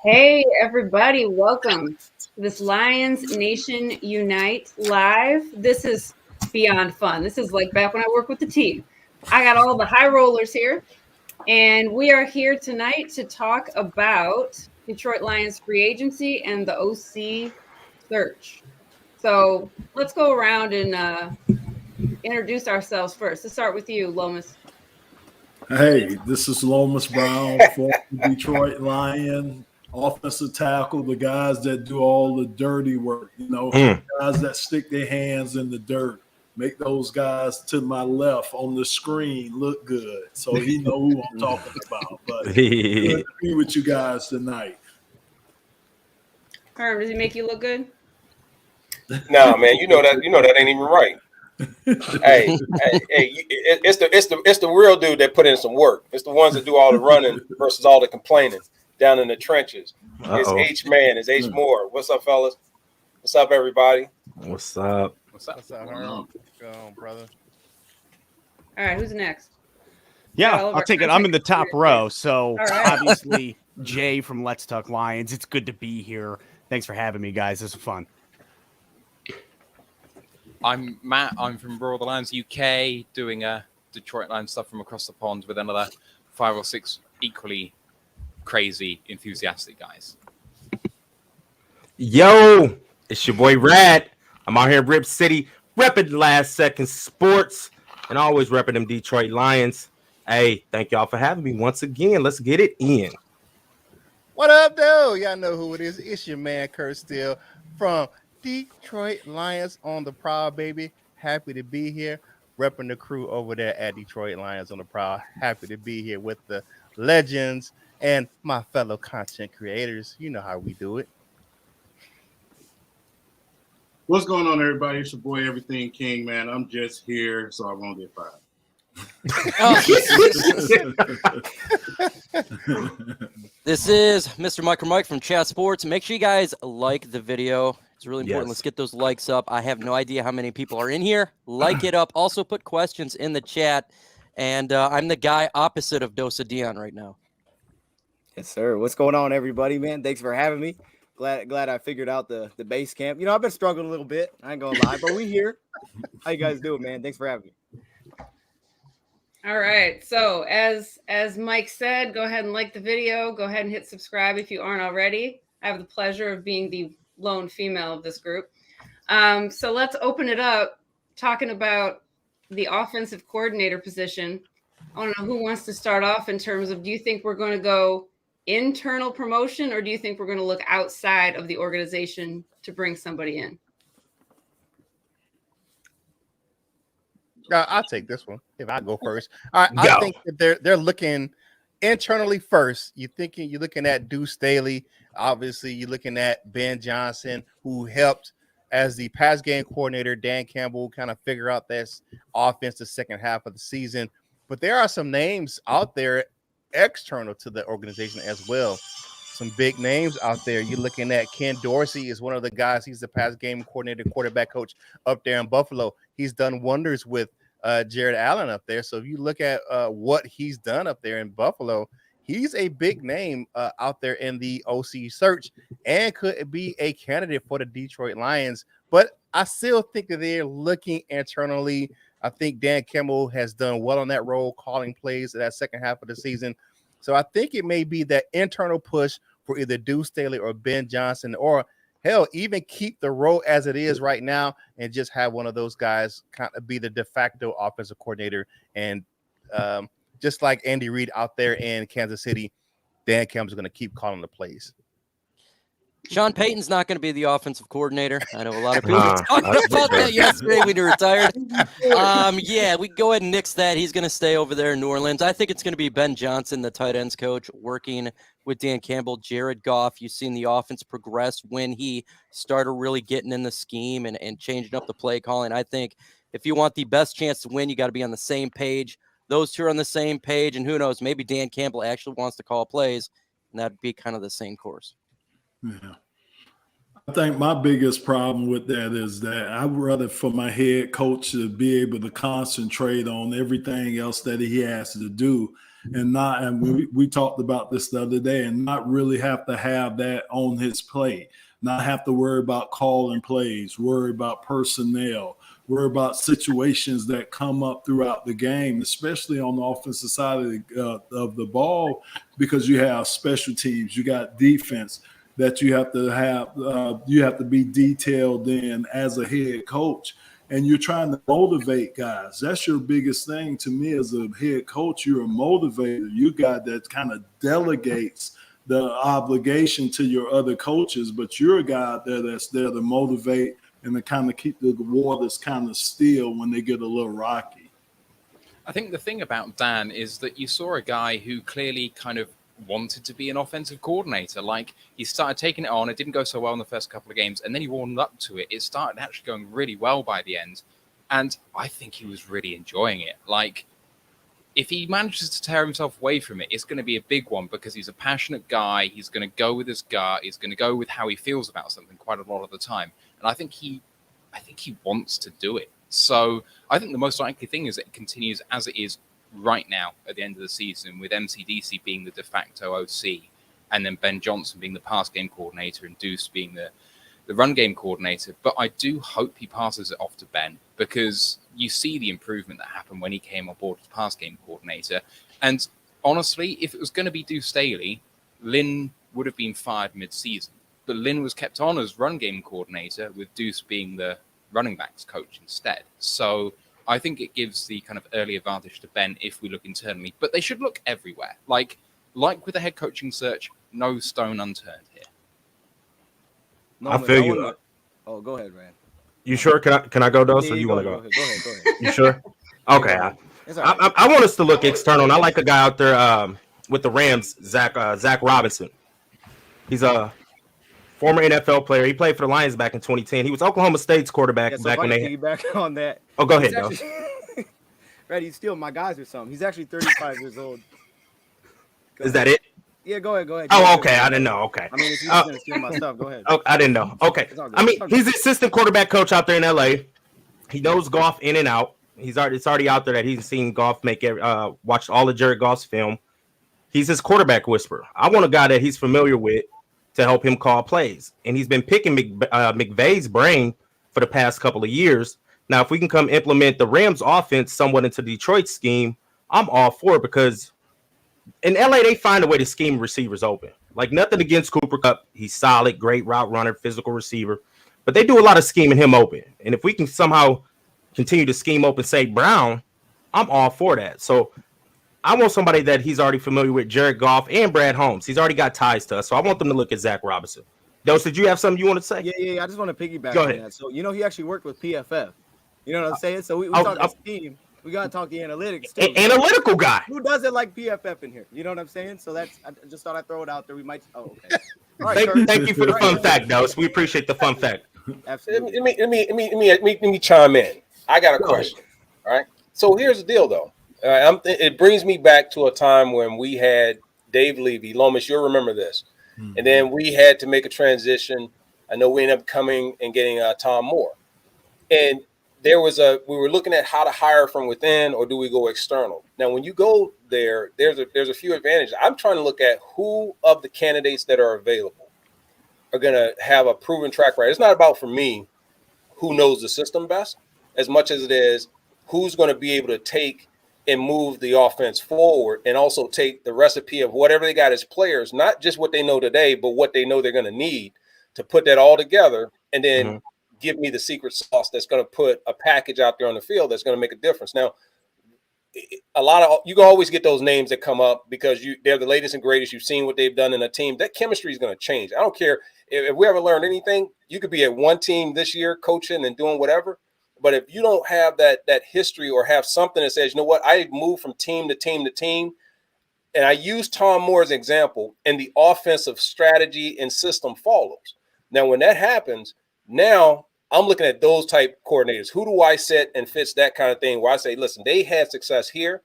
Hey, everybody, welcome to this Lions Nation Unite live. This is beyond fun. This is like back when I worked with the team. I got all the high rollers here, and we are here tonight to talk about Detroit Lions free agency and the OC search. So let's go around and introduce ourselves first. Let's start with you, Lomas. Hey, this is Lomas Brown, former Detroit Lion, offensive tackle, the guys that do all the dirty work, guys that stick their hands in the dirt, make those guys to my left on the screen look good. So he know who I'm talking about. But good to be with you guys tonight. Herm, does he make you look good? No, man, you know that ain't even right. hey, it's the real dude that put in some work. It's the ones that do all the running versus all the complaining down in the trenches. It's H-Man, it's H Moore. What's up, fellas? What's up, everybody? What's up? What's up, Herman? Go on, brother. All right, who's next? Yeah, I'll take it. I'm in the top row, so obviously Jay from Let's Talk Lions. It's good to be here. Thanks for having me, guys. This is fun. I'm Matt. I'm from ROTL Lions UK, doing Detroit Lions stuff from across the pond with another 5 or 6 equally crazy, enthusiastic guys. Yo, it's your boy Rad. I'm out here in Rip City, repping Last Second Sports, and always repping them Detroit Lions. Hey, thank y'all for having me once again. Let's get it in. What up, though? Y'all know who it is. It's your man, Kurt Steele from Detroit Lions on the Prowl, baby. Happy to be here, repping the crew over there at Detroit Lions on the Prowl. Happy to be here with the legends and my fellow content creators. You know how we do it. What's going on, everybody? It's your boy, Everything King, man. I'm just here so I won't get fired. This is Mr. MicroMike from Chat Sports. Make sure you guys like the video. It's really important. Let's get those likes up. I have no idea how many people are in here. Like it up. Also put questions in the chat. And I'm the guy opposite of Dosa Dion right now. Yes, sir. What's going on, everybody, man? Thanks for having me. Glad I figured out the base camp. You know, I've been struggling a little bit. I ain't gonna lie, but we here. How you guys doing, man? Thanks for having me. All right. So as Mike said, go ahead and like the video. Go ahead and hit subscribe if you aren't already. I have the pleasure of being the lone female of this group. So let's open it up talking about the offensive coordinator position. I want to know who wants to start off in terms of, do you think we're going to go internal promotion, or do you think we're going to look outside of the organization to bring somebody in? I'll take this one if I go first. All right, I think that they're looking internally first. You're looking at Deuce Staley. Obviously, you're looking at Ben Johnson, who helped as the pass game coordinator. Dan Campbell kind of figure out this offense the second half of the season. But there are some names out there external to the organization as well. Some big names out there. You're looking at Ken Dorsey is one of the guys. He's the pass game coordinator, quarterback coach up there in Buffalo. He's done wonders with Jared Allen up there. So if you look at what he's done up there in Buffalo, he's a big name out there in the OC search and could be a candidate for the Detroit Lions. But I still think that they're looking internally. I think Dan Campbell has done well on that role, calling plays that second half of the season. So I think it may be that internal push for either Deuce Staley or Ben Johnson, or hell, even keep the role as it is right now and just have one of those guys kind of be the de facto offensive coordinator. And just like Andy Reid out there in Kansas City, Dan Campbell's going to keep calling the plays. Sean Payton's not going to be the offensive coordinator. I know a lot of people talked about that yesterday when he retired. Yeah, we go ahead and nix that. He's going to stay over there in New Orleans. I think it's going to be Ben Johnson, the tight ends coach, working with Dan Campbell, Jared Goff. You've seen the offense progress when he started really getting in the scheme and changing up the play calling. I think if you want the best chance to win, you got to be on the same page. Those two are on the same page, and who knows, maybe Dan Campbell actually wants to call plays, and that'd be kind of the same course. Yeah. I think my biggest problem with that is that I'd rather for my head coach to be able to concentrate on everything else that he has to do and not, and we talked about this the other day, and not really have to have that on his plate, not have to worry about calling plays, worry about personnel, worry about situations that come up throughout the game, especially on the offensive side of the ball, because you have special teams, you got defense that you have to be detailed in as a head coach, and you're trying to motivate guys. That's your biggest thing to me as a head coach. You're a motivator. You got that kind of delegates the obligation to your other coaches, but you're a guy that's there to motivate and to kind of keep the waters kind of still when they get a little rocky. I think the thing about Dan is that you saw a guy who clearly kind of wanted to be an offensive coordinator. Like, he started taking it on. It didn't go so well in the first couple of games, and then he warmed up to it. It started actually going really well by the end, and I think he was really enjoying it. Like, if he manages to tear himself away from it, it's going to be a big one, because he's a passionate guy. He's going to go with his gut. He's going to go with how he feels about something quite a lot of the time, and I think he wants to do it. So I think the most likely thing is that it continues as it is right now at the end of the season, with MCDC being the de facto OC, and then Ben Johnson being the pass game coordinator and Deuce being the run game coordinator. But I do hope he passes it off to Ben, because you see the improvement that happened when he came on board as pass game coordinator. And honestly, if it was going to be Deuce Staley, Lynn would have been fired mid-season. But Lynn was kept on as run game coordinator, with Deuce being the running backs coach instead. So I think it gives the kind of early advantage to Ben if we look internally, but they should look everywhere. Like with the head coaching search, no stone unturned here. No, I feel you. Oh, go ahead, Rand. You sure? Can I go, Dos, or you want to go? Go ahead. You sure? Okay. I want us to look external, and I like a guy out there with the Rams, Zach Robinson. He's a former NFL player. He played for the Lions back in 2010. He was Oklahoma State's quarterback back when they. Back on that. Oh, go ahead, Dos. Right, he's stealing my guys or something. He's actually 35 years old. Is that it? Yeah, go ahead. Oh, okay. I didn't know. Okay. I mean, if you're going to steal my stuff, go ahead. Oh, I didn't know. Okay. I mean, he's the assistant quarterback coach out there in LA. He knows Goff in and out. It's already out there that he's seen Goff watched all of Jared Goff's film. He's his quarterback whisperer. I want a guy that he's familiar with to help him call plays. And he's been picking McVay's brain for the past couple of years. Now, if we can come implement the Rams offense somewhat into Detroit's scheme, I'm all for it, because in LA, they find a way to scheme receivers open. Like, nothing against Cooper Kupp. He's solid, great route runner, physical receiver. But they do a lot of scheming him open. And if we can somehow continue to scheme open, say, Brown, I'm all for that. So I want somebody that he's already familiar with, Jared Goff and Brad Holmes. He's already got ties to us. So I want them to look at Zach Robinson. Dos, did you have something you want to say? Yeah. I just want to piggyback Go on ahead. that. So, he actually worked with PFF. You know what I'm saying? So we talk this team. We got to talk the analytics too. Analytical guy. Who doesn't like PFF in here? You know what I'm saying? So I just thought I'd throw it out there. We might. Oh, okay. All right, thank you for the fun fact, Dos. We appreciate the fun fact. Absolutely. Let me chime in. I got a question. All right. So here's the deal, though. It brings me back to a time when we had Dave Levy. Lomas, you'll remember this. Mm-hmm. And then we had to make a transition. I know we ended up coming and getting Tom Moore. And we were looking at how to hire from within, or do we go external? Now, when you go there, there's a few advantages. I'm trying to look at who of the candidates that are available are going to have a proven track record. It's not about, for me, who knows the system best, as much as it is who's going to be able to take and move the offense forward, and also take the recipe of whatever they got as players, not just what they know today, but what they know they're going to need to put that all together, and then give me the secret sauce that's going to put a package out there on the field that's going to make a difference. Now, you can always get those names that come up because they're the latest and greatest. You've seen what they've done in a team. That chemistry is going to change. I don't care if we ever learned anything. You could be at one team this year coaching and doing whatever, but if you don't have that history, or have something that says, you know what, I moved from team to team to team, and I use Tom Moore as an example, and the offensive strategy and system follows. Now, when that happens, now I'm looking at those type coordinators. Who do I set and fits that kind of thing, where I say, listen, they had success here,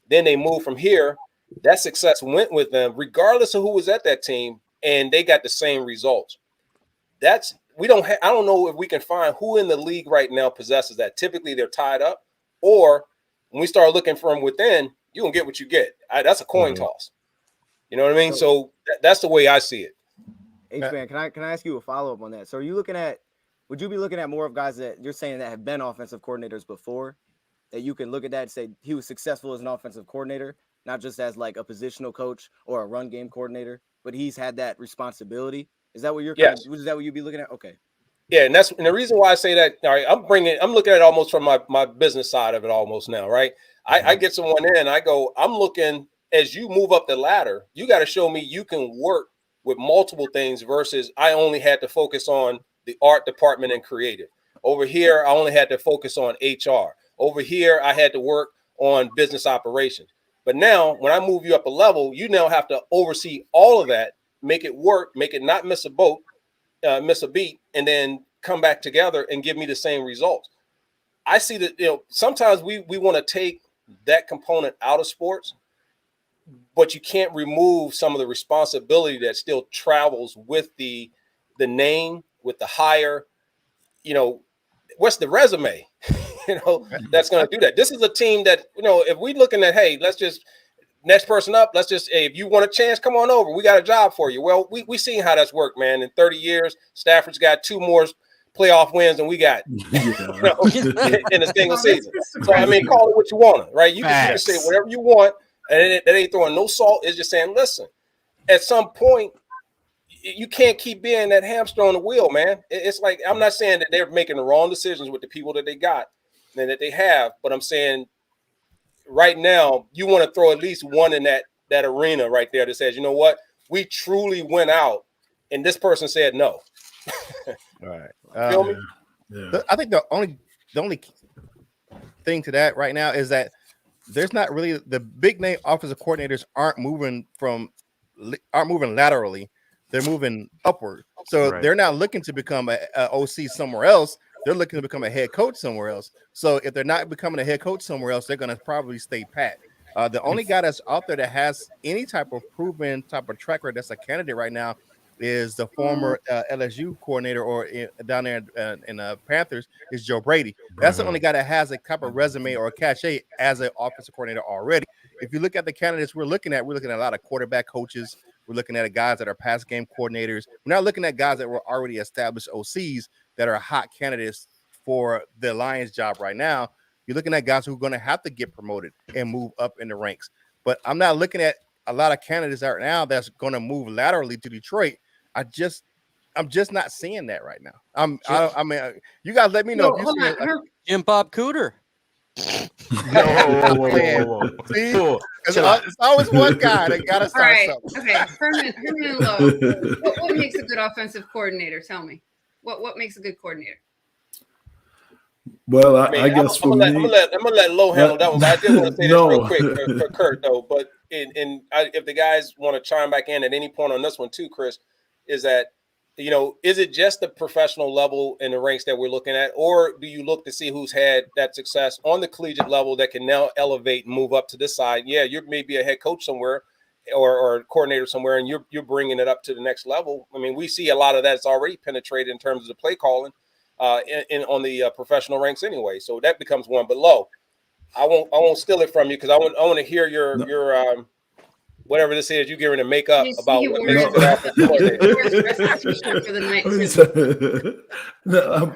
then they moved from here. That success went with them, regardless of who was at that team, and they got the same results. we don't I don't know if we can find who in the league right now possesses that. Typically they're tied up, or when we start looking from within, you gonna get what you get. That's a coin toss. You know what I mean? So that's the way I see it. H-Man, can I ask you a follow-up on that? So would you be looking at more of guys that you're saying that have been offensive coordinators before, that you can look at that and say he was successful as an offensive coordinator, not just as like a positional coach or a run game coordinator, but he's had that responsibility? Is that what you're is that what you'd be looking at? Okay. Yeah, and the reason why I say that, all right, I'm looking at it almost from my business side of it almost now, right? I get someone in, I'm looking, as you move up the ladder, you got to show me you can work with multiple things versus I only had to focus on the art department and creative. Over here, I only had to focus on HR. Over here, I had to work on business operations. But now, when I move you up a level, you now have to oversee all of that, make it work, make it not miss a beat, and then come back together and give me the same results. I see that, sometimes we want to take that component out of sports, but you can't remove some of the responsibility that still travels with the name, with the hire. What's the resume? That's going to do that. This is a team that, if we looking at, hey, let's just next person up, hey, if you want a chance, come on over. We got a job for you. Well, we seen how that's worked, man. In 30 years, Stafford's got 2 more playoff wins than we got in a single season. So, call it what you want, right? You can say whatever you want, and that ain't throwing no salt. It's just saying, listen, at some point, you can't keep being that hamster on the wheel, man. It's like, I'm not saying that they're making the wrong decisions with the people that they got and that they have, but I'm saying right now, you want to throw at least one in that arena right there that says, you know what, we truly went out, and this person said no. All right. Feel me? Yeah. I think the only thing to that right now is that there's not really the big name offensive coordinators aren't moving laterally. They're moving upward. So they're not looking to become a OC somewhere else. They're looking to become a head coach somewhere else. So if they're not becoming a head coach somewhere else, they're going to probably stay pat. The only guy that's out there that has any type of proven type of track record that's a candidate right now is the former LSU coordinator down there in Panthers is Joe Brady. That's the only guy that has a type of resume or a cachet as an offensive coordinator already. If you look at the candidates we're looking at a lot of quarterback coaches. We're looking at guys that are pass game coordinators. We're not looking at guys that were already established OCs that are hot candidates for the Lions job right now. You're looking at guys who are going to have to get promoted and move up in the ranks. But I'm not looking at a lot of candidates right now that's going to move laterally to Detroit. I'm just not seeing that right now. You guys let me know if you see it. Jim Bob Cooter. Whoa. See? It's always one guy that got to start something. Okay, Herman Lowe. What makes a good offensive coordinator? Tell me. What makes a good coordinator? Well, I guess for me, I'm gonna let Lowe handle that one. But I did want to say this real quick for Kurt though. But if the guys want to chime back in at any point on this one too, Chris, is that is it just the professional level in the ranks that we're looking at, or do you look to see who's had that success on the collegiate level that can now elevate and move up to this side? Yeah, you may be a head coach somewhere or a coordinator somewhere, and you're bringing it up to the next level. We see a lot of that's already penetrated in terms of the play calling on the professional ranks anyway. So that becomes one. But Lowe, I won't steal it from you because I want to hear your whatever this is, you're giving to make up about what makes it for the night.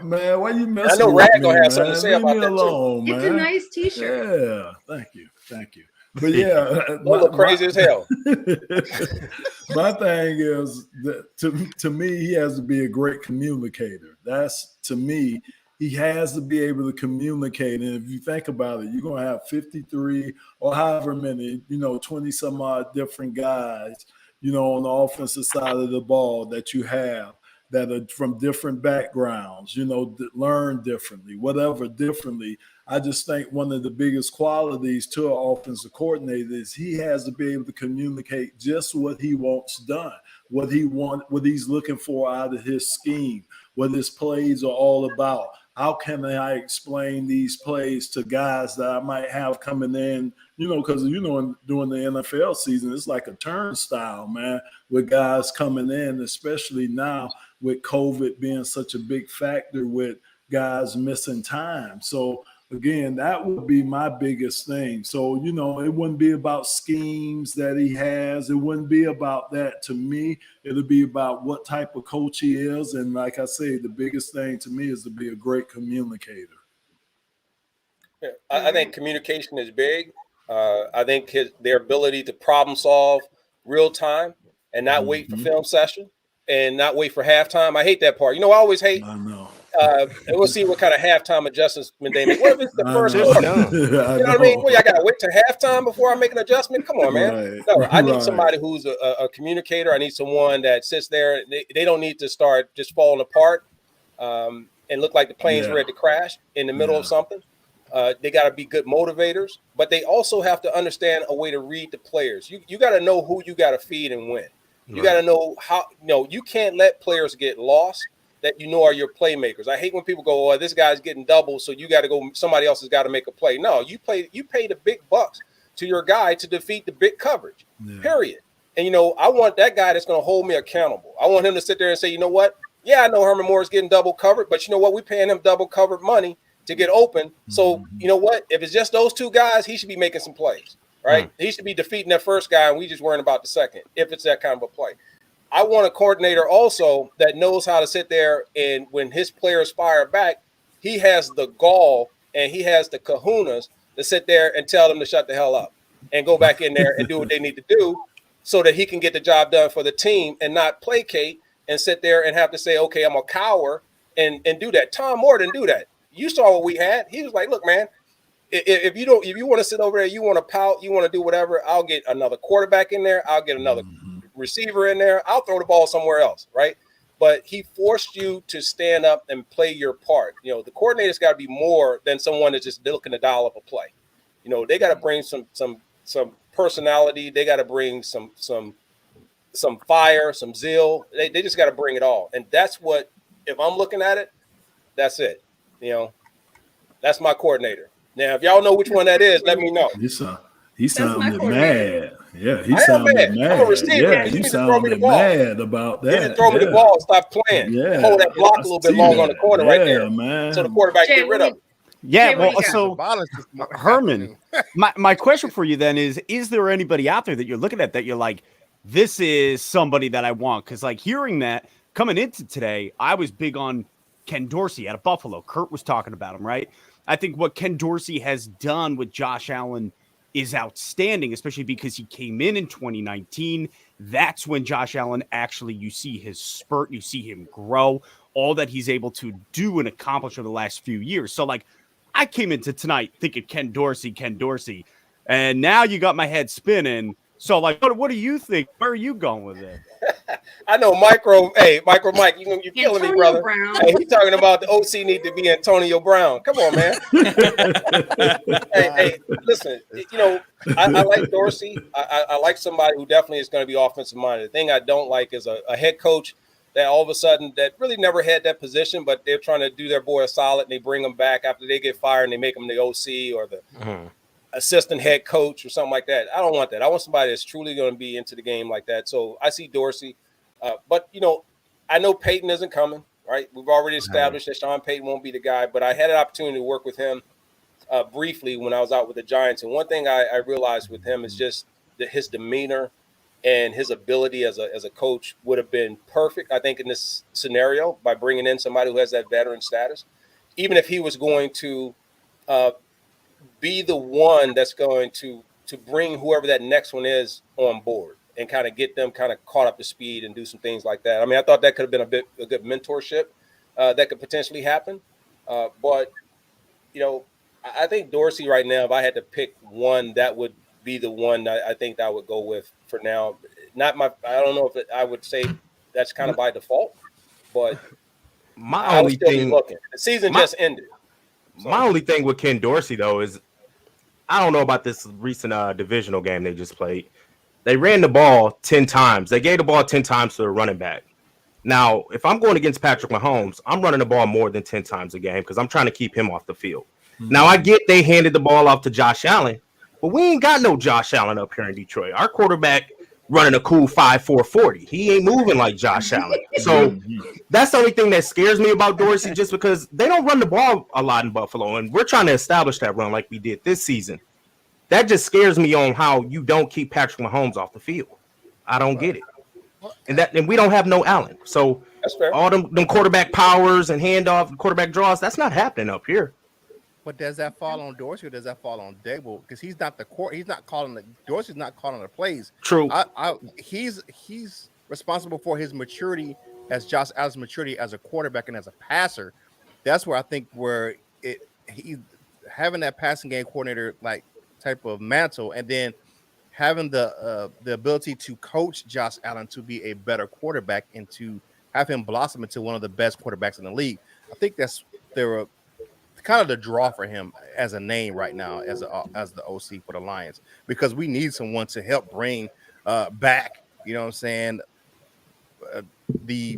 Man, why you messing? I know Rad gonna have something to say about that alone, too. It's a nice T-shirt. Yeah, thank you. But yeah, look crazy as hell. My thing is that to me, he has to be a great communicator. That's to me. He has to be able to communicate. And if you think about it, you're going to have 53 or however many, 20 some odd different guys, on the offensive side of the ball that you have that are from different backgrounds, that learn differently, whatever differently. I just think one of the biggest qualities to an offensive coordinator is he has to be able to communicate just what he wants done, what he's looking for out of his scheme, what his plays are all about. How can I explain these plays to guys that I might have coming in, because, during the NFL season, it's like a turnstile, man, with guys coming in, especially now with COVID being such a big factor with guys missing time. So again, that would be my biggest thing. So, you know, it wouldn't be about schemes that he has. It wouldn't be about that to me. It'll be about what type of coach he is. And like I say, the biggest thing to me is to be a great communicator. Yeah, I think communication is big. I think their ability to problem solve real time and not wait for film session and not wait for halftime. I hate that part. You know, I always hate. I know. And we'll see what kind of halftime adjustments they make. What if it's the first quarter? You know what I mean? Well, I got to wait till halftime before I make an adjustment. Come on, man. Right. No, I need somebody who's a communicator. I need someone that sits there. They don't need to start just falling apart and look like the plane's ready to crash in the middle of something. They got to be good motivators, but they also have to understand a way to read the players. You got to know who you got to feed and when. You got to know how. You can't let players get lost that you know are your playmakers. I hate when people go, "Oh, this guy's getting double, so you got to go. Somebody else has got to make a play." No, you pay the big bucks to your guy to defeat the big coverage. Period. And I want that guy that's going to hold me accountable. I want him to sit there and say, "You know what? Yeah, I know Herman Moore is getting double covered, but you know what? We're paying him double covered money to get open. So you know what? If it's just those two guys, he should be making some plays, right? He should be defeating that first guy, and we just worrying about the second. If it's that kind of a play." I want a coordinator also that knows how to sit there and when his players fire back, he has the gall and he has the kahunas to sit there and tell them to shut the hell up and go back in there and do what they need to do so that he can get the job done for the team and not placate and sit there and have to say, okay, I'm a coward and do that. Tom Moore didn't do that. You saw what we had. He was like, look, man, if you want to sit over there, you want to pout, you want to do whatever, I'll get another quarterback in there. I'll get another receiver in there. I'll throw the ball somewhere else, right? But he forced you to stand up and play your part. The coordinator's got to be more than someone that's just looking to dial up a play. They got to bring some personality. They got to bring some fire, some zeal. They just got to bring it all. And that's what, if I'm looking at it, that's it. That's my coordinator. Now, if y'all know which one that is, let me know. He sounded mad. Yeah, he sounded mad. I'm a receiver. Yeah, he sounded mad about that. You didn't throw me the ball. Stop playing. Yeah, hold that block a little bit long on the corner right there, man. So the quarterback get rid of it. Yeah, well, so Herman, my question for you then is there anybody out there that you're looking at that you're like, this is somebody that I want? Because like hearing that coming into today, I was big on Ken Dorsey out of Buffalo. Kurt was talking about him, right? I think what Ken Dorsey has done with Josh Allen is outstanding, especially because he came in 2019. That's when Josh Allen actually, you see his spurt, you see him grow, all that he's able to do and accomplish over the last few years. So like I came into tonight thinking Ken Dorsey, and now you got my head spinning. So like, what do you think? Where are you going with it? I know MicroMike, you're killing me, brother. Brown. Hey, he's talking about the OC need to be Antonio Brown. Come on, man. hey, listen, I like Dorsey. I like somebody who definitely is going to be offensive minded. The thing I don't like is a head coach that all of a sudden that really never had that position, but they're trying to do their boy a solid and they bring him back after they get fired and they make him the OC or the assistant head coach or something like that. I don't want that. I want somebody that's truly going to be into the game like that. So I see Dorsey, but I know Peyton isn't coming, right? We've already established that Sean Payton won't be the guy, but I had an opportunity to work with him briefly when I was out with the Giants. And one thing I realized with him is just that his demeanor and his ability as a coach would have been perfect, I think, in this scenario by bringing in somebody who has that veteran status, even if he was going to be the one that's going to bring whoever that next one is on board and kind of get them kind of caught up to speed and do some things like that. I mean, I thought that could have been a good mentorship that could potentially happen. But, I think Dorsey right now, if I had to pick one, that would be the one that I think I would go with for now. I don't know if I would say that's kind of by default, but my only thing, looking. The season just ended. So. My only thing with Ken Dorsey, though, is I don't know about this recent divisional game they just played. They ran the ball 10 times. They gave the ball 10 times to the running back. Now, if I'm going against Patrick Mahomes, I'm running the ball more than 10 times a game because I'm trying to keep him off the field. Mm-hmm. Now, I get they handed the ball off to Josh Allen, but we ain't got no Josh Allen up here in Detroit. Our quarterback running a cool 5.440. He ain't moving like Josh Allen. So that's the only thing that scares me about Dorsey, just because they don't run the ball a lot in Buffalo, and we're trying to establish that run like we did this season. That just scares me on how you don't keep Patrick Mahomes off the field. I don't get it. And we don't have no Allen. So That's fair. all them quarterback powers and handoff, quarterback draws, that's not happening up here. But does that fall on Dorsey or does that fall on Dable? Because he's not the court. He's not calling the Dorsey's not calling the plays. True. He's responsible for his maturity as Josh Allen's maturity as a quarterback and as a passer. That's where I think he having that passing game coordinator like type of mantle, and then having the ability to coach Josh Allen to be a better quarterback and to have him blossom into one of the best quarterbacks in the league. I think that's kind of the draw for him as a name right now as the OC for the Lions, because we need someone to help bring back, you know what I'm saying, the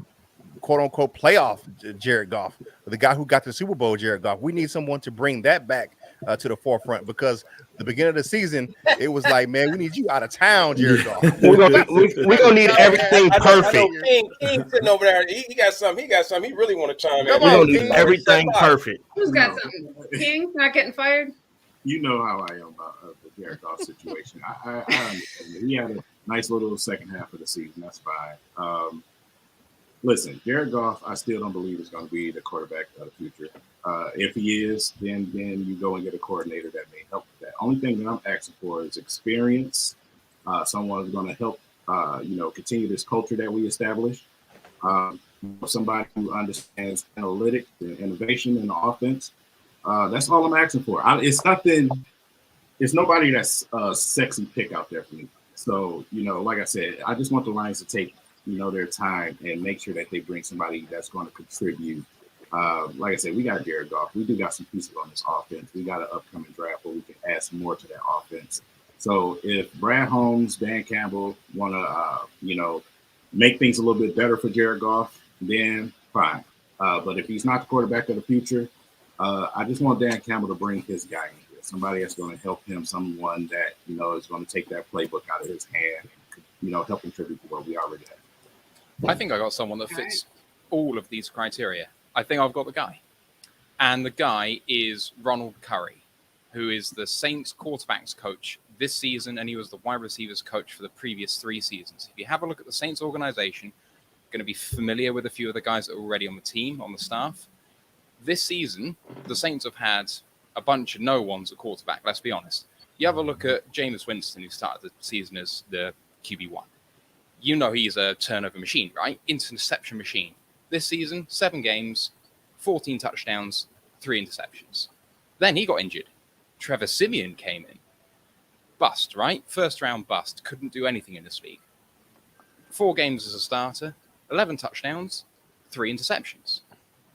quote unquote playoff Jared Goff, the guy who got the Super Bowl Jared Goff. We need someone to bring that back to the forefront, because the beginning of the season it was like, man, we need you out of town, Jared Goff. We're gonna need everything perfect. King sitting over there. He got something. He really want to chime in. We're gonna need everything perfect. Who's got something? King not getting fired? You know how I am about the Jared Goff situation. I understand. He had a nice little second half of the season. That's fine. Listen, Jared Goff, I still don't believe is going to be the quarterback of the future. If he is, then you go and get a coordinator that may help with that. Only thing that I'm asking for is experience. Someone who's going to help, continue this culture that we established. Somebody who understands analytics and innovation in the offense. That's all I'm asking for. It's nobody that's a sexy pick out there for me. So, like I said, I just want the Lions to take, their time and make sure that they bring somebody that's going to contribute. Like I said, we got Jared Goff. We do got some pieces on this offense. We got an upcoming draft where we can add some more to that offense. So if Brad Holmes, Dan Campbell want to, make things a little bit better for Jared Goff, then fine. But if he's not the quarterback of the future, I just want Dan Campbell to bring his guy in here, somebody that's going to help him, someone that, is going to take that playbook out of his hand and, help contribute to what we already have. I think I got someone that fits all of these criteria. I think I've got the guy. And the guy is Ronald Curry, who is the Saints quarterbacks coach this season, and he was the wide receivers coach for the previous 3 seasons. If you have a look at the Saints organization, you're going to be familiar with a few of the guys that are already on the team, on the staff. This season, the Saints have had a bunch of no ones at quarterback, let's be honest. You have a look at Jameis Winston, who started the season as the QB1. He's a turnover machine, right? Interception machine. This season, 7 games, 14 touchdowns, 3 interceptions. Then he got injured. Trevor Siemian came in. Bust, right? First round bust. Couldn't do anything in this league. 4 games as a starter, 11 touchdowns, 3 interceptions.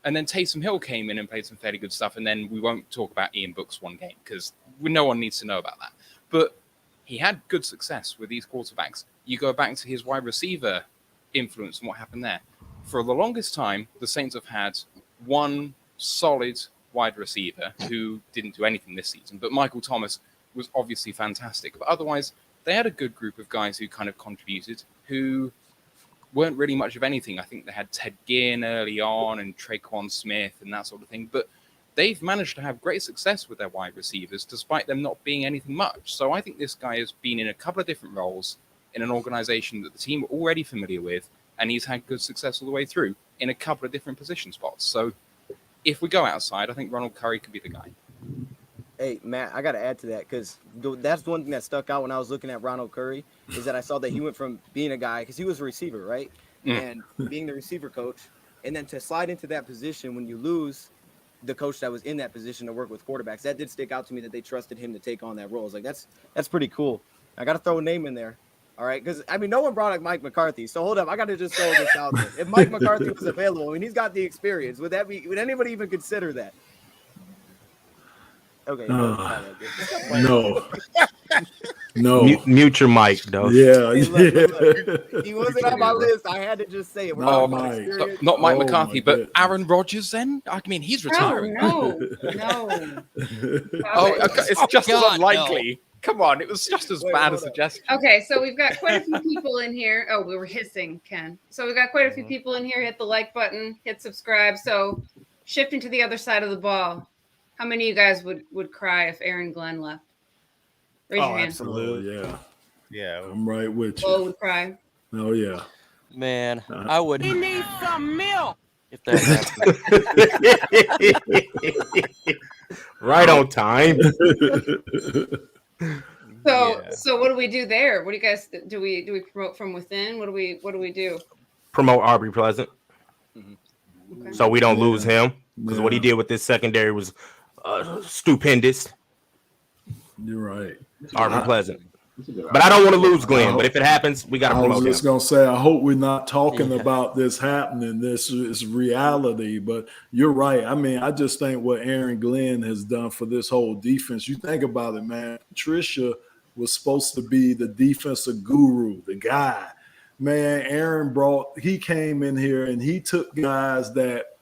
And then Taysom Hill came in and played some fairly good stuff. And then we won't talk about Ian Book's 1 game because no one needs to know about that. But he had good success with these quarterbacks. You go back to his wide receiver influence and what happened there. For the longest time, the Saints have had one solid wide receiver who didn't do anything this season. But Michael Thomas was obviously fantastic. But otherwise, they had a good group of guys who kind of contributed, who weren't really much of anything. I think they had Ted Ginn early on and Traquan Smith and that sort of thing. But they've managed to have great success with their wide receivers, despite them not being anything much. So I think this guy has been in a couple of different roles in an organization that the team are already familiar with, and he's had good success all the way through in a couple of different position spots. So if we go outside, I think Ronald Curry could be the guy. Hey, Matt, I got to add to that, because that's one thing that stuck out when I was looking at Ronald Curry, is that I saw that he went from being a guy, because he was a receiver, right? And being the receiver coach, and then to slide into that position when you lose the coach that was in that position to work with quarterbacks, that did stick out to me, that they trusted him to take on that role. It's like, that's pretty cool. I got to throw a name in there. All right, because, no one brought up Mike McCarthy. So hold up, I got to just throw this out there. If Mike McCarthy was available, and he's got the experience, would anybody even consider that? Okay. No. Mute your mic, though. Yeah. Look. He wasn't on my list. I had to just say it. Not Mike McCarthy, but Aaron Rodgers then? I mean, he's retiring. No. It's just as unlikely. Come on, it was just as bad a suggestion. Okay, so we've got quite a few people in here. Oh, we were hissing, Ken. So we've got quite a few people in here. Hit the like button, hit subscribe. So shifting to the other side of the ball, how many of you guys would cry if Aaron Glenn left? Raise your hand. Absolutely. Oh, yeah. Yeah. I'm right with you. Flo would cry. Oh, yeah. Man, I would. He needs some milk. If that happened. Right on time. So what do we do there? What do you guys do? We promote from within? What do we do? Promote Aubrey Pleasant, Okay. so we don't lose him, because what he did with this secondary was stupendous. You're right. Aubrey Pleasant. But I don't want to lose Glenn. But if it happens, we got to promote him. I was just going to say, I hope we're not talking about this happening. This is reality. But you're right. I mean, I just think what Aaron Glenn has done for this whole defense, you think about it, man. Patricia was supposed to be the defensive guru, the guy. Man, Aaron he came in here and he took guys that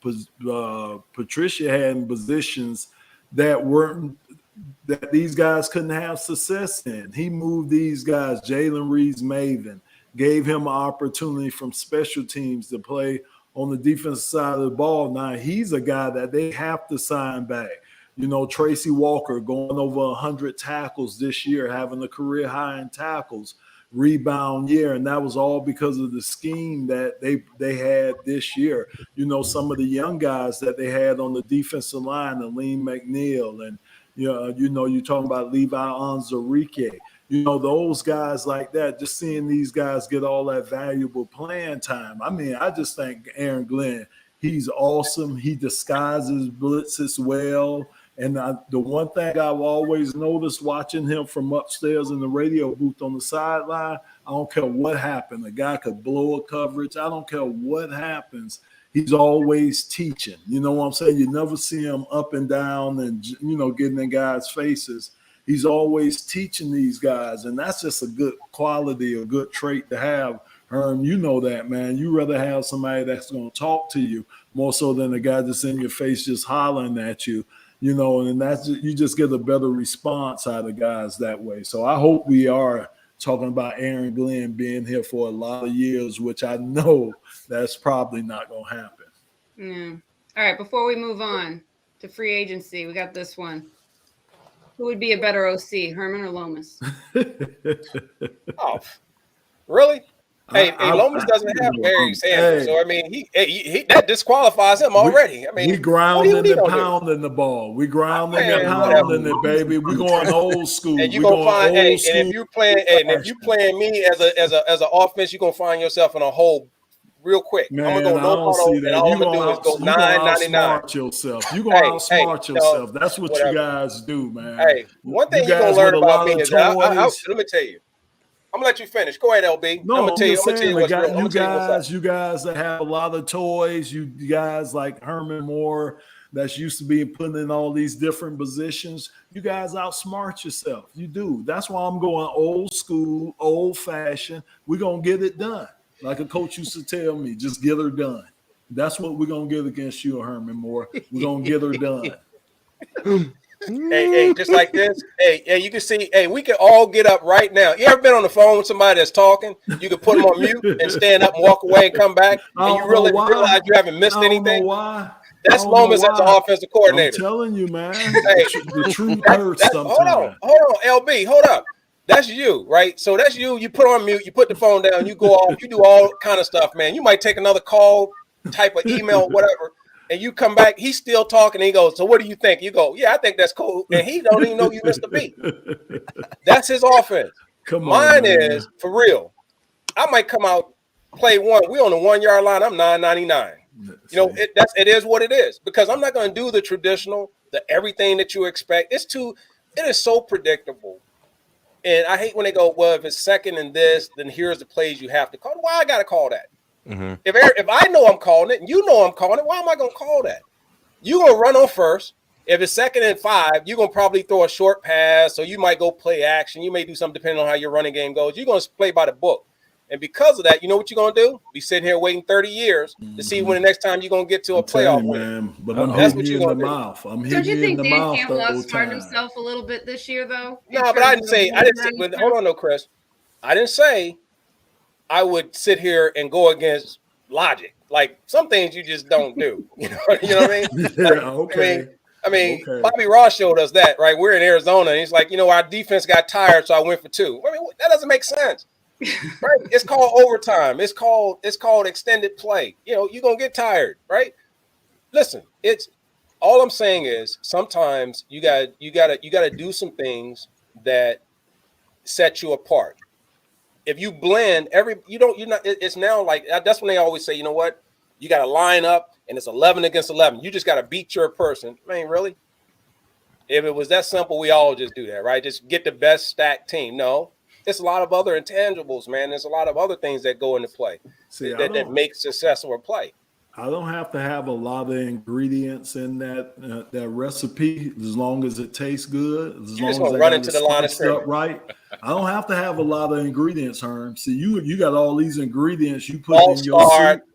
Patricia had in positions that these guys couldn't have success in. He moved these guys, Jalen Reeves Maven, gave him an opportunity from special teams to play on the defensive side of the ball. Now, he's a guy that they have to sign back. You know, Tracy Walker going over 100 tackles this year, having a career high in tackles, rebound year, and that was all because of the scheme that they had this year. You know, some of the young guys that they had on the defensive line, Aleem McNeil, and you know, you're talking about Levi Onwuzurike, you know, those guys like that, just seeing these guys get all that valuable playing time. I mean, I just think Aaron Glenn, he's awesome. He disguises blitzes well. And the one thing I've always noticed watching him from upstairs in the radio booth on the sideline, I don't care what happened. A guy could blow a coverage. I don't care what happens. He's always teaching. You know what I'm saying? You never see him up and down and, you know, getting in guys' faces. He's always teaching these guys, and that's just a good quality, a good trait to have. Herm, you know that, man. You rather have somebody that's going to talk to you more so than a guy that's in your face just hollering at you, you know, and you just get a better response out of guys that way. So I hope we are talking about Aaron Glenn being here for a lot of years, which I know that's probably not going to happen. Yeah. All right. Before we move on to free agency, we got this one. Who would be a better OC, Herman or Lomas? Oh, really? Hey, Lomas doesn't have Barry Sanders, so I mean, he that disqualifies him already. I mean, we grounding and pounding the ball. We grounding and pounding it, baby. We going old school. And you gonna find, and if you playing me as an offense, you are gonna find yourself in a hole real quick. Man, I'm gonna go no auto, and all I'm gonna do is go $9.99. Yourself. You gonna outsmart yourself. That's what you guys do, man. Hey, one thing you gonna learn about me is let me tell you. I'm gonna let you finish. Go ahead, LB. No, I'm gonna tell you what's real. You guys that have a lot of toys, you guys like Herman Moore that's used to be putting in all these different positions. You guys outsmart yourself. You do. That's why I'm going old school, old fashioned. We're gonna get it done. Like a coach used to tell me, just get her done. That's what we're gonna get against you, Herman Moore. We're gonna get her done. Hey, just like this. Hey, you can see. Hey, we can all get up right now. You ever been on the phone with somebody that's talking? You can put them on mute and stand up and walk away and come back, and you really realize you haven't missed anything. Why? That's Lomas as an offensive coordinator. I'm telling you, man. Hey, the truth hurts sometimes. Hold on, LB, hold up. That's you, right? So that's you. You put on mute. You put the phone down. You go off. You do all kind of stuff, man. You might take another call, type of email, whatever. And you come back, he's still talking. And he goes, so what do you think? You go, yeah, I think that's cool. And he don't even know you missed a beat. That's his offense. Mine is, for real, I might come out, play one. We on the 1 yard line. I'm $9.99. You know, it is what it is. Because I'm not going to do the traditional, the everything that you expect. It is so predictable. And I hate when they go, well, if it's second and this, then here's the plays you have to call. Why I got to call that? Mm-hmm. If I know I'm calling it and you know I'm calling it, why am I going to call that? You're going to run on first. If it's 2nd and 5, you're going to probably throw a short pass, or you might go play action. You may do something depending on how your running game goes. You're going to play by the book. And because of that, you know what you're going to do? Be sitting here waiting 30 years to see when the next time you're going to get to a playoff win. Man, but I'm That's hitting what you you're in the going to do. mouth. I'm Don't hitting you you in think the Dan mouth Campbell the whole outsmarted time. himself a little bit this year, though? No, but I didn't say, but hold on, no, Chris. I didn't say I would sit here and go against logic. Like some things you just don't do. You know what I mean? Yeah, Like, okay. I mean, Okay. Bobby Ross showed us that, right? We're in Arizona, and he's like, our defense got tired, so I went for 2. I mean, that doesn't make sense, right? It's called overtime. It's called extended play. You're gonna get tired, right? Listen, it's all I'm saying is sometimes you gotta do some things that set you apart. If you blend it's now like that's when they always say, you know what? You got to line up and it's 11 against 11. You just got to beat your person. I mean, really? If it was that simple, we all just do that, right? Just get the best stacked team. No, there's a lot of other intangibles, man. There's a lot of other things that go into play that make successful play. I don't have to have a lot of ingredients in that recipe as long as it tastes good. As You're just long gonna as run I into the line of scrimmage. right. I don't have to have a lot of ingredients, Herm. See, you got all these ingredients you put False in your start. soup.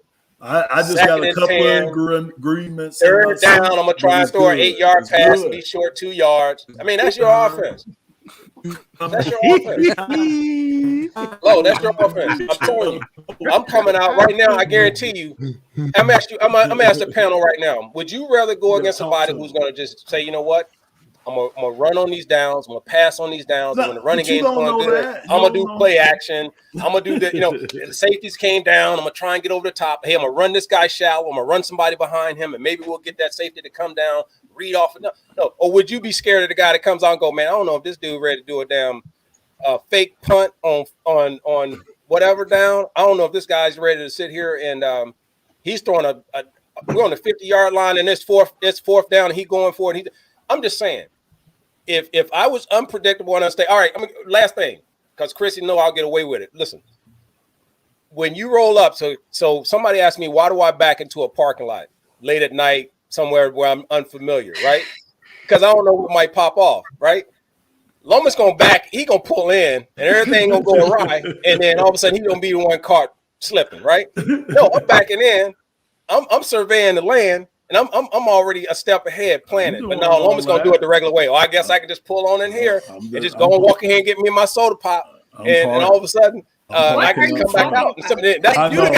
I just got a couple of ingredients. Third down, I'm gonna try and throw an 8-yard pass and be short 2 yards. I mean, that's your offense. That's your offense. Hello, that's your offense. I'm telling you, I'm coming out right now. I guarantee you. I'm ask the panel right now. Would you rather go against somebody who's going to just say, you know what? I'm gonna run on these downs. I'm gonna pass on these downs. When the running game's going good, I'm gonna do play action. I'm gonna do the safeties came down. I'm gonna try and get over the top. Hey, I'm gonna run this guy shallow. I'm gonna run somebody behind him, and maybe we'll get that safety to come down, read off. No. Or would you be scared of the guy that comes out and go, man, I don't know if this dude ready to do a damn fake punt on whatever down. I don't know if this guy's ready to sit here and he's throwing we're on the 50-yard line and it's fourth down and he going for it. I'm just saying. If I was unpredictable and unstable, all right, last thing, because Chrissy know I'll get away with it. Listen, when you roll up, so somebody asked me, why do I back into a parking lot late at night somewhere where I'm unfamiliar, right? Because I don't know what might pop off, right? Lomas gonna back, he gonna pull in, and everything gonna go awry, and then all of a sudden he gonna be the one caught slipping, right? No, I'm backing in, I'm surveying the land. And I'm already a step ahead planning. But no, Lomas going to do it the regular way. I guess I can just pull on in here and just go and walk in here and get me my soda pop. And all of a sudden, I can come back out. You got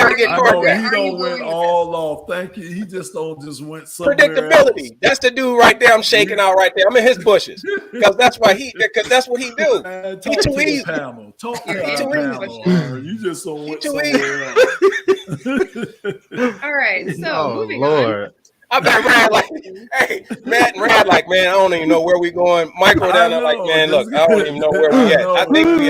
to get carjacked. He don't went all off. Thank you. He just went somewhere predictability. Else. That's the dude right there. I'm shaking out right there. I'm in his bushes because that's what he do. Man, he too easy. Talk to the panel. You just don't went somewhere else. All right. So moving on. I bet Rad like, hey, Matt and Rad like, man, I don't even know where we going. Micro down there like, man, look, I don't even know where we at. I think we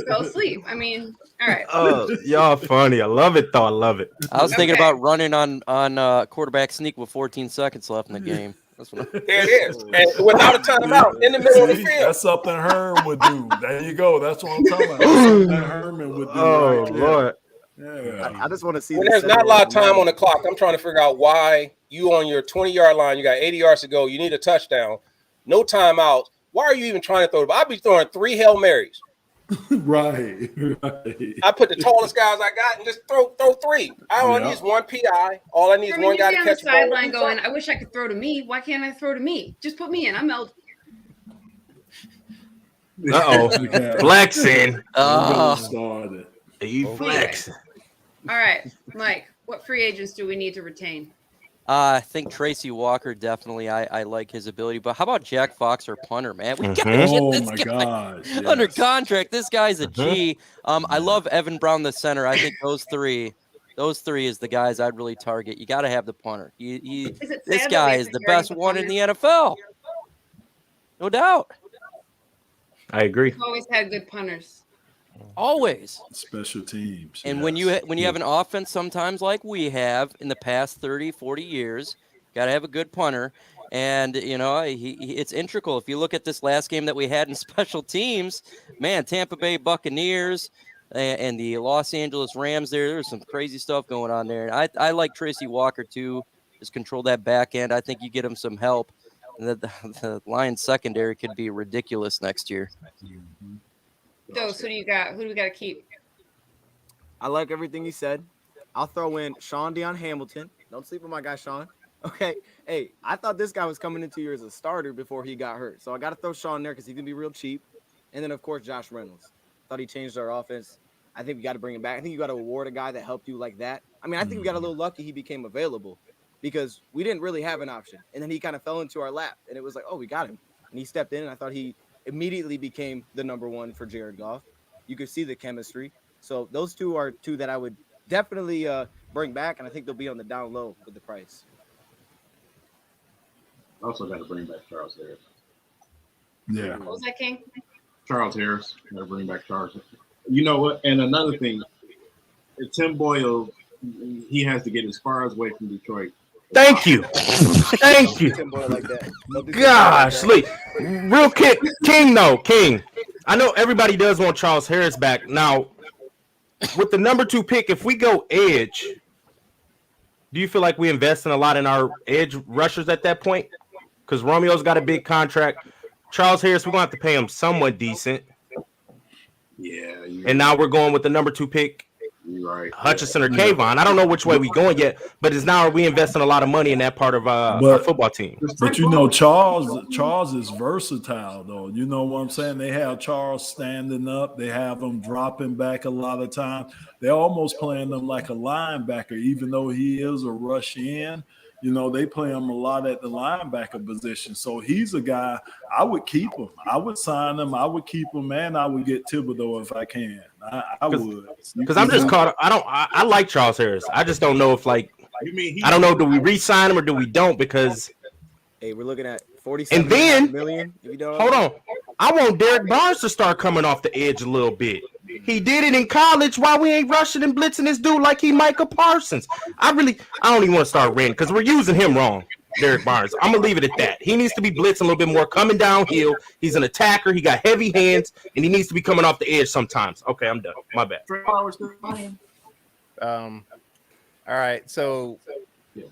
fell asleep. I mean, all right. Oh, y'all funny. I love it, though. I love it. I was thinking about running on quarterback sneak with 14 seconds left in the game. That's what there it is. And without a timeout in the middle of the field. That's something Herman would do. There you go. That's what I'm talking about. Something Herman would do. Oh, right Lord. Yeah. I just want to see. When there's not a lot of time on the clock, I'm trying to figure out why you on your 20-yard line, you got 80 yards to go, you need a touchdown, no timeouts. Why are you even trying to throw the ball? I'd be throwing 3 Hail Marys. Right. I put the tallest guys I got and just throw 3. I only need 1 PI. All I need is one guy to catch the ball. Sideline going, I wish I could throw to me. Why can't I throw to me? Just put me in. I'm eligible. Flexing. Started. You flexing. All right, Mike, what free agents do we need to retain? I think Tracy Walker, definitely. I like his ability. But how about Jack Fox or punter, man? We got to get this guy under contract. This guy's a G. I love Evan Brown, the center. I think those three is the guys I'd really target. You got to have the punter. This guy is the best one in the NFL. No doubt. I agree. We've always had good punters. Always. Special teams. And when you have an offense sometimes like we have in the past 30, 40 years, got to have a good punter. And, it's integral. If you look at this last game that we had in special teams, man, Tampa Bay Buccaneers and the Los Angeles Rams, there's some crazy stuff going on there. I like Tracy Walker, too. Just control that back end. I think you get him some help. The Lions secondary could be ridiculous next year. Dose, who do we got to keep? I like everything you said. I'll throw in Sean Deion Hamilton. Don't sleep on my guy Sean. Okay. Hey, I thought this guy was coming into here as a starter before he got hurt. So I got to throw Sean there because he can be real cheap. And then, of course, Josh Reynolds. Thought he changed our offense. I think we got to bring him back. I think you got to award a guy that helped you like that. I mean, I think we got a little lucky he became available because we didn't really have an option. And then he kind of fell into our lap. And it was like, oh, we got him. And he stepped in. And I thought he immediately became the number one for Jared Goff. You could see the chemistry. So those two are two that I would definitely bring back. And I think they'll be on the down low with the price. Also got to bring back Charles Harris. Yeah. What was that, King? Charles Harris. Got to bring back Charles. You know what? And another thing, Tim Boyle, he has to get as far away from Detroit. Thank you. Thank you. Gosh, real King, though. King. I know everybody does want Charles Harris back. Now, with the number 2 pick, if we go edge, do you feel like we invest in a lot in our edge rushers at that point? Because Romeo's got a big contract. Charles Harris, we're going to have to pay him somewhat decent. Yeah. And now we're going with the number 2 pick, right. Hutchinson or Kayvon. I don't know which way we're going yet, but it's now we investing a lot of money in that part of our football team. But you know, Charles is versatile, though. You know what I'm saying? They have Charles standing up. They have him dropping back a lot of times. They're almost playing him like a linebacker, even though he is a rush in. You know, they play him a lot at the linebacker position. So he's a guy, I would keep him. I would sign him. I would keep him, and I would get Thibodeau if I can. I would. Because I'm just caught. I like Charles Harris. I just don't know if, like, I don't know, do we re-sign him or do we don't? Because hey, we're looking at 47 and then million. If you don't hold on. I want Derek Barnes to start coming off the edge a little bit. He did it in college. Why we ain't rushing and blitzing this dude like he Micah Parsons? I don't even want to start ranting because we're using him wrong, Derek Barnes. I'm going to leave it at that. He needs to be blitzing a little bit more, coming downhill. He's an attacker. He got heavy hands, and he needs to be coming off the edge sometimes. Okay, I'm done. My bad. All right, so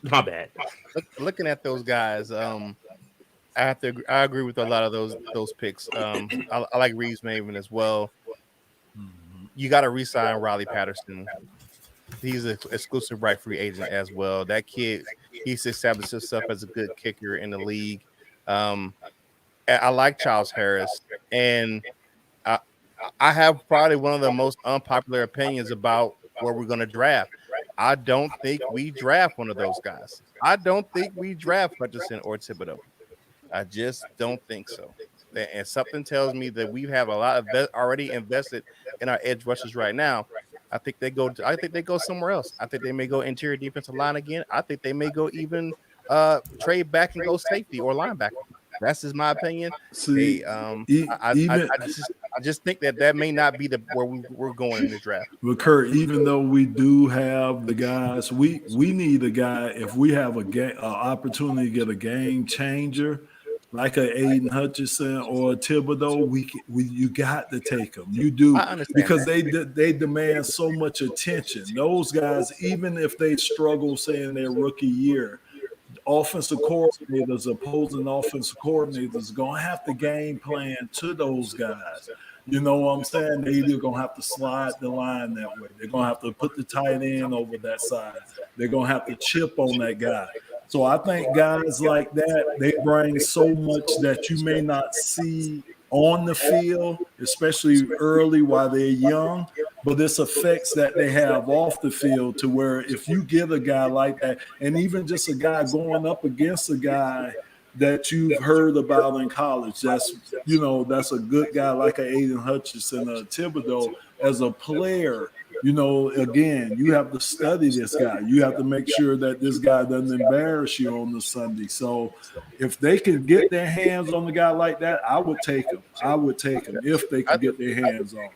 my bad. Looking at those guys, I agree with a lot of those picks. I like Reeves Maven as well. You got to re-sign Riley Patterson. He's an exclusive right free agent as well. That kid, he's established himself as a good kicker in the league. I like Charles Harris, and I have probably one of the most unpopular opinions about where we're going to draft. I don't think we draft one of those guys. I don't think we draft Hutchinson or Thibodeau. I just don't think so. And something tells me that we have a lot of already invested in our edge rushers right now. I think they go somewhere else. I think they may go interior defensive line again. I think they may go even trade back and go safety or linebacker. That's just my opinion. See, I just think that may not be where we're going in the draft. But Kurt, even though we do have the guys, we need a guy. If we have a opportunity to get a game changer, like a Aiden Hutchinson or a Thibodeau, you got to take them. You do, because they demand so much attention. Those guys, even if they struggle, say in their rookie year, offensive coordinators, opposing offensive coordinators, gonna have to game plan to those guys. You know what I'm saying? They're either gonna have to slide the line that way. They're gonna have to put the tight end over that side. They're gonna have to chip on that guy. So I think guys like that, they bring so much that you may not see on the field, especially early while they're young, but this effects that they have off the field to where if you get a guy like that, and even just a guy going up against a guy that you've heard about in college, that's a good guy like a Aiden Hutchinson or Thibodeau as a player. Again, you have to study this guy. You have to make sure that this guy doesn't embarrass you on the Sunday. So if they can get their hands on a guy like that, I would take him. If they can get their hands on him.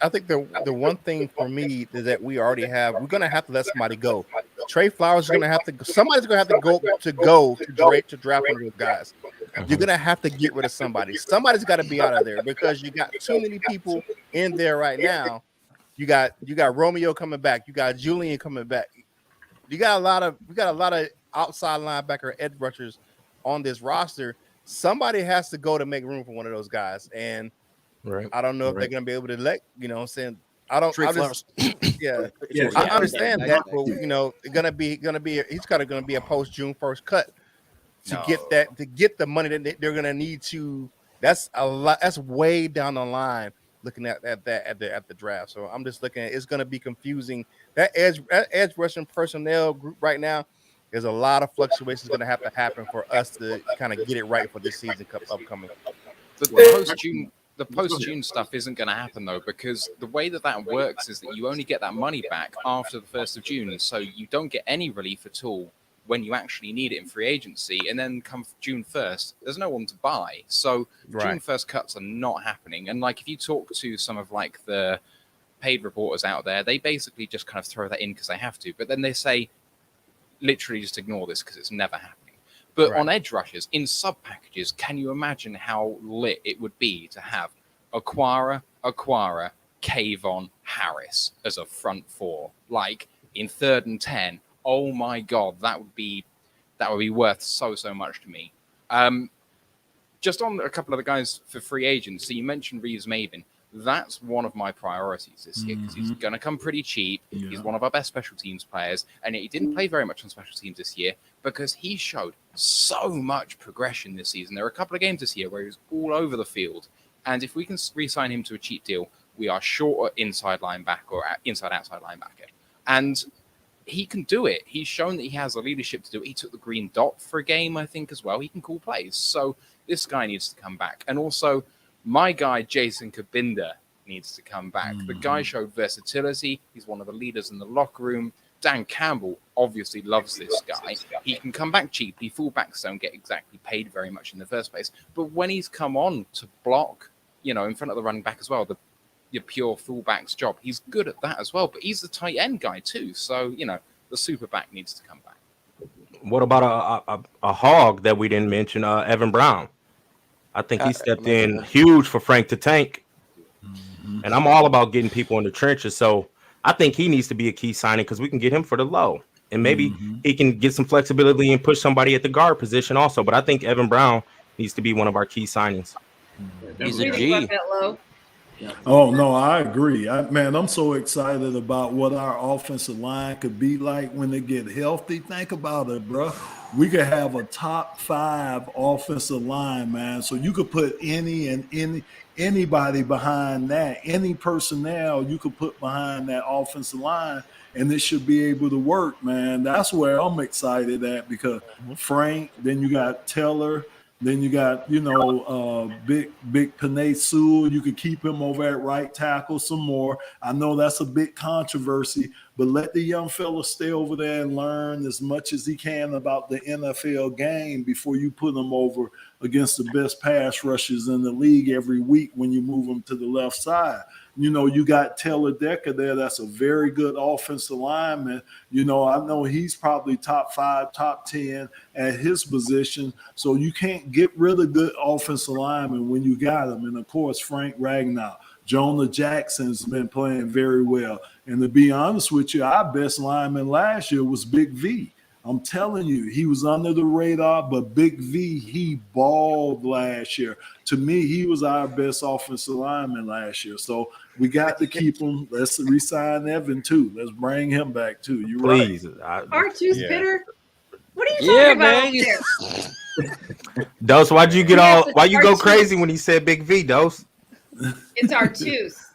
I think the one thing for me is that we already have. We're gonna have to let somebody go. Trey Flowers is gonna have to. Somebody's gonna have to go to draft one of those guys. You're gonna have to get rid of somebody. Somebody's got to be out of there because you got too many people in there right now. You got Romeo coming back. You got Julian coming back. We got a lot of outside linebacker edge rushers on this roster. Somebody has to go to make room for one of those guys. And I don't know if they're gonna be able to let I don't. Tree I flowers. just, yeah, I understand that. But you know, gonna be. He's kind of gonna be a post June 1st cut to get the money that they're gonna need to. That's a lot. That's way down the line. Looking at the draft, so I'm just looking at it's going to be confusing. That edge rushing personnel group right now, there's a lot of fluctuations going to happen for us to kind of get it right for this season upcoming. The post June stuff isn't going to happen though, because the way that works is that you only get that money back after the 1st of June, so you don't get any relief at all when you actually need it in free agency, and then come June 1st, there's no one to buy. So June 1st cuts are not happening. And like if you talk to some of like the paid reporters out there, they basically just kind of throw that in because they have to. But then they say, literally just ignore this because it's never happening. But on edge rushers, in sub packages, can you imagine how lit it would be to have Aquara, Kayvon, Harris as a front four, like in 3rd and 10? Oh my God, that would be worth so much to me. Just on a couple of the guys for free agents. So you mentioned Reeves Maven. That's one of my priorities this year because he's going to come pretty cheap. Yeah. He's one of our best special teams players, and he didn't play very much on special teams this year because he showed so much progression this season. There are a couple of games this year where he was all over the field, and if we can re-sign him to a cheap deal, we are short inside linebacker or inside-outside linebacker, and he can do it. He's shown that he has the leadership to do it. He took the green dot for a game, I think, as well. He can call plays. So this guy needs to come back. And also, my guy, Jason Kabinda, needs to come back. The guy showed versatility. He's one of the leaders in the locker room. Dan Campbell obviously loves this guy. He can come back cheaply. Fullbacks don't get exactly paid very much in the first place. But when he's come on to block, in front of the running back as well, your pure fullback's job. He's good at that as well, but he's the tight end guy too. So, the super back needs to come back. What about a hog that we didn't mention, Evan Brown? I think he stepped in huge for Frank the Tank. And I'm all about getting people in the trenches. So I think he needs to be a key signing because we can get him for the low. And maybe he can get some flexibility and push somebody at the guard position also. But I think Evan Brown needs to be one of our key signings. He's a G. Oh, no, I agree. I'm so excited about what our offensive line could be like when they get healthy. Think about it, bro. We could have a top 5 offensive line, man. So you could put anybody behind that, any personnel you could put behind that offensive line, and it should be able to work, man. That's where I'm excited at because Frank, then you got Teller. Then you got, big Panay Sewell. You could keep him over at right tackle some more. I know that's a big controversy, but let the young fella stay over there and learn as much as he can about the NFL game before you put him over against the best pass rushers in the league every week when you move him to the left side. You got Taylor Decker there. That's a very good offensive lineman. I know he's probably top 5, top 10 at his position. So you can't get rid of good offensive linemen when you got them. And, of course, Frank Ragnow. Jonah Jackson's been playing very well. And to be honest with you, our best lineman last year was Big V. I'm telling you, he was under the radar, but Big V, he balled last year. To me, he was our best offensive lineman last year. So we got to keep him. Let's re-sign Evan, too. Let's bring him back, too. You're Please. right. R2's bitter. What are you talking about there? Dose, why you go crazy when he said Big V, Dose? It's R2's.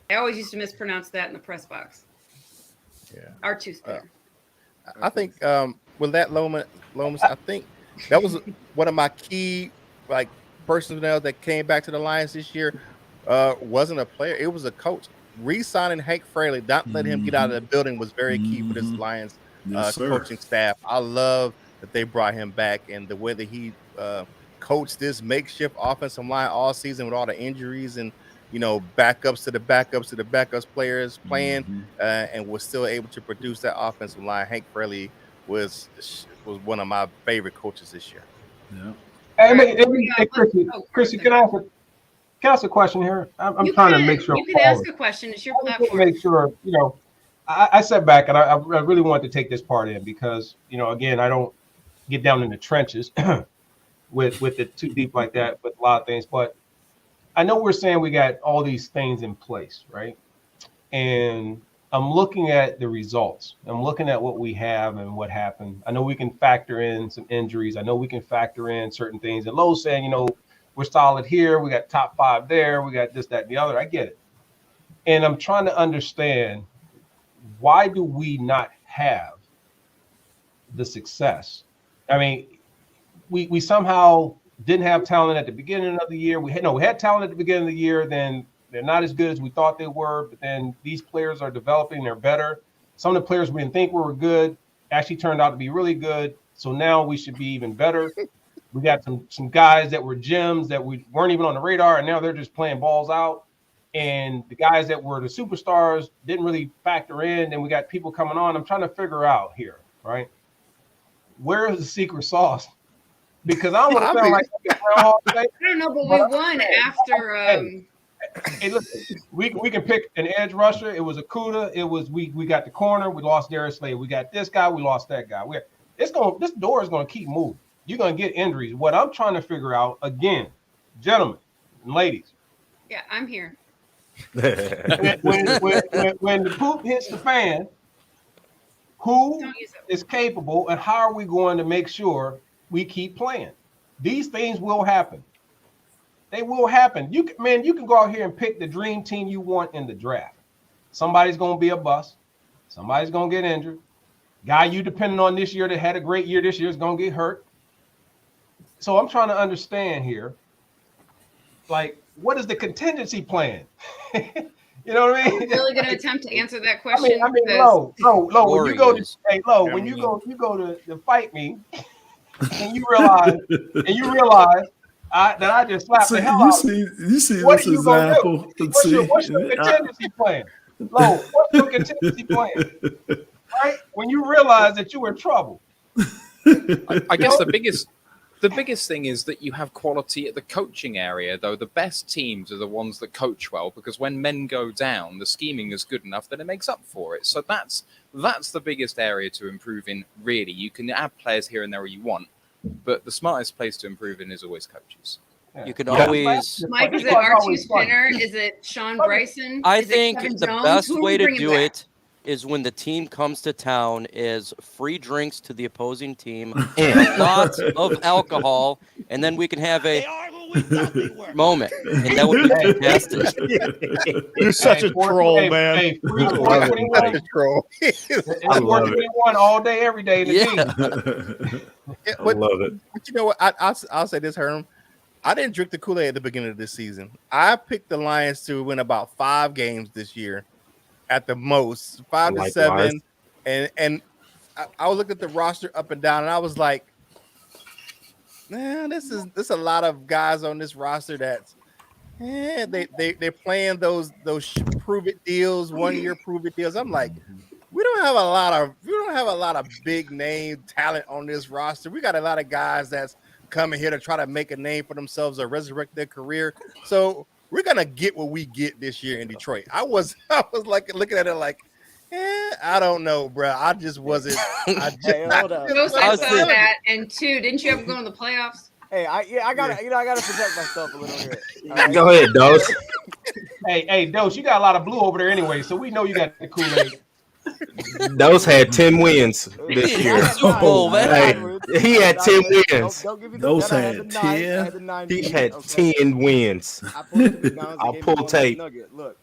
I always used to mispronounce that in the press box. Yeah. R2's bitter. I think with that Lomas, I think that was one of my key personnel that came back to the Lions this year. Wasn't a player; it was a coach. Re-signing Hank Fraley, not letting him get out of the building, was very key for this Lions coaching staff. I love that they brought him back and the way that he coached this makeshift offensive line all season with all the injuries and backups to the backups players playing, and was still able to produce that offensive line. Hank Fraley was one of my favorite coaches this year. Yeah. Hey, Chrissy, can I ask a question here? I'm trying to make sure. You can ask a question. It's your platform. Make sure, I sat back and I really wanted to take this part in because, again, I don't get down in the trenches with it too deep like that with a lot of things, but I know we're saying we got all these things in place, right? and I'm looking at the results. I'm looking at what we have and what happened. I know we can factor in some injuries. I know we can factor in certain things. And Lowe's saying, you know, we're solid here. We got top 5 there. We got this, that, and the other. I get it. And I'm trying to understand, why do we not have the success? I mean, we somehow didn't have talent at the beginning of the year. We had talent at the beginning of the year, then they're not as good as we thought they were, but then these players are developing, they're better. Some of the players we didn't think were good actually turned out to be really good. So now we should be even better. We got some guys that were gems that we weren't even on the radar, and now they're just playing balls out. And the guys that were the superstars didn't really factor in. And we got people coming on. I'm trying to figure out here, right? Where is the secret sauce? Because I don't want to sound like I don't know, but we won after. Hey, listen, we can pick an edge rusher. It was Akuda. It was we got the corner. We lost Darius Slade. We got this guy. We lost that guy. This door is going to keep moving. You're going to get injuries. What I'm trying to figure out, again, gentlemen and ladies. Yeah, I'm here. when the poop hits the fan, who is capable, and how are we going to make sure we keep playing? These things will happen. They will happen. You can go out here and pick the dream team you want in the draft. Somebody's going to be a bust. Somebody's going to get injured. Guy you depending on this year that had a great year this year is going to get hurt. So I'm trying to understand here, like, what is the contingency plan? You know what I mean? I'm really going to attempt to answer that question. I mean, low. When you go to fight me, and you realize that I just slapped the hell out of you. You see What this are you gonna example? do? What's your contingency plan? Low, what's your contingency plan? Right? When you realize that you're in trouble. I guess the biggest thing is that you have quality at the coaching area, though. The best teams are the ones that coach well, because when men go down, the scheming is good enough that it makes up for it. So that's the biggest area to improve in, really. You can add players here and there you want, but the smartest place to improve in is always coaches. You can always. Mike, is it R2 Spinner? Is it Sean Bryson? I Is it think Kevin the Jones? best Who are we way to bringing do back? it is when the team comes to town is free drinks to the opposing team, lots of alcohol, and then we can have a moment, and that would be fantastic. You're such a troll, man. Hey, free 421. Such a troll. It's 421 all day, every day in the game. I love it. But you know what? I'll say this, Herm. I didn't drink the Kool-Aid at the beginning of this season. I picked the Lions to win about 5 games this year, at the most 5 to 7. And I looked at the roster up and down, and I was like, man, this is a lot of guys on this roster that's they're playing those prove it deals, 1 year prove it deals. I'm like, we don't have a lot of big name talent on this roster. We got a lot of guys that's coming here to try to make a name for themselves or resurrect their career. So we're gonna get what we get this year in Detroit. I was like looking at it like, I don't know, bro. I just wasn't. I saw that, and 2, didn't you ever go in the playoffs? Hey, I gotta protect myself a little bit. Right? Go ahead, Dose. Hey, Dose, you got a lot of blue over there anyway, so we know you got the Kool-Aid. Dose had 10 wins this year. He had 10 wins. Dose had 10. He had 10 wins. I'll pull tape. Look,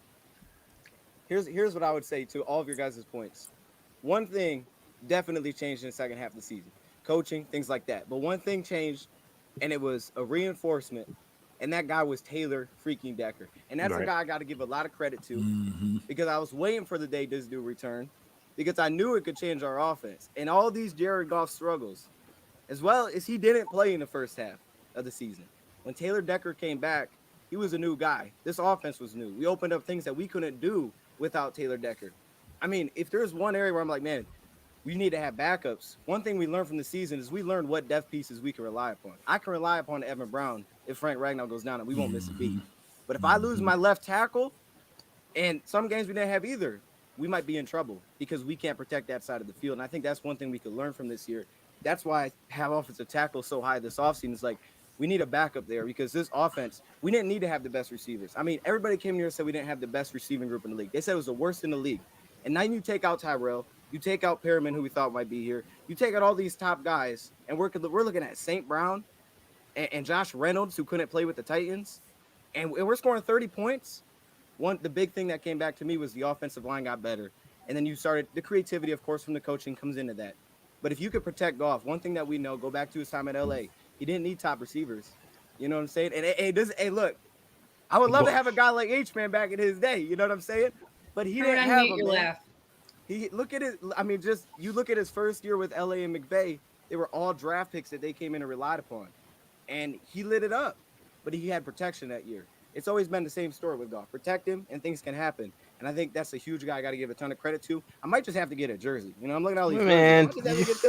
here's what I would say to all of your guys' points. One thing definitely changed in the second half of the season. Coaching, things like that. But one thing changed, and it was a reinforcement, and that guy was Taylor freaking Decker. And that's a guy I got to give a lot of credit to, because I was waiting for the day this dude returned, because I knew it could change our offense. And all these Jared Goff struggles, as well as he didn't play in the first half of the season. When Taylor Decker came back, he was a new guy. This offense was new. We opened up things that we couldn't do without Taylor Decker. I mean, if there's one area where I'm like, man, we need to have backups. One thing we learned from the season is we learned what depth pieces we can rely upon. I can rely upon Evan Brown if Frank Ragnow goes down and we won't miss a beat. But if I lose my left tackle, and some games we didn't have either, we might be in trouble because we can't protect that side of the field. And I think that's one thing we could learn from this year. That's why I have offensive tackle so high this offseason. It's like, We need a backup there because this offense, we didn't need to have the best receivers. I mean, everybody came here and said we didn't have the best receiving group in the league. They said it was the worst in the league. And now you take out Tyrell, you take out Perriman, who we thought might be here. You take out all these top guys, and we're looking at St. Brown and Josh Reynolds, who couldn't play with the Titans, and we're scoring 30 points. The big thing that came back to me was the offensive line got better. And then you started the creativity, of course, from the coaching comes into that. But if you could protect Goff, one thing that we know, go back to his time at LA, he didn't need top receivers. You know what I'm saying? And hey, look, I would love to have a guy like H-Man back in his day. You know what I'm saying? But he didn't have him. Man. You look at his first year with LA and McVay, they were all draft picks that they came in and relied upon. And he lit it up. But he had protection that year. It's always been the same story with Goff. Protect him, and things can happen. And I think that's a huge guy I got to give a ton of credit to. I might just have to get a jersey. You know, I'm looking at all these man. Jerseys.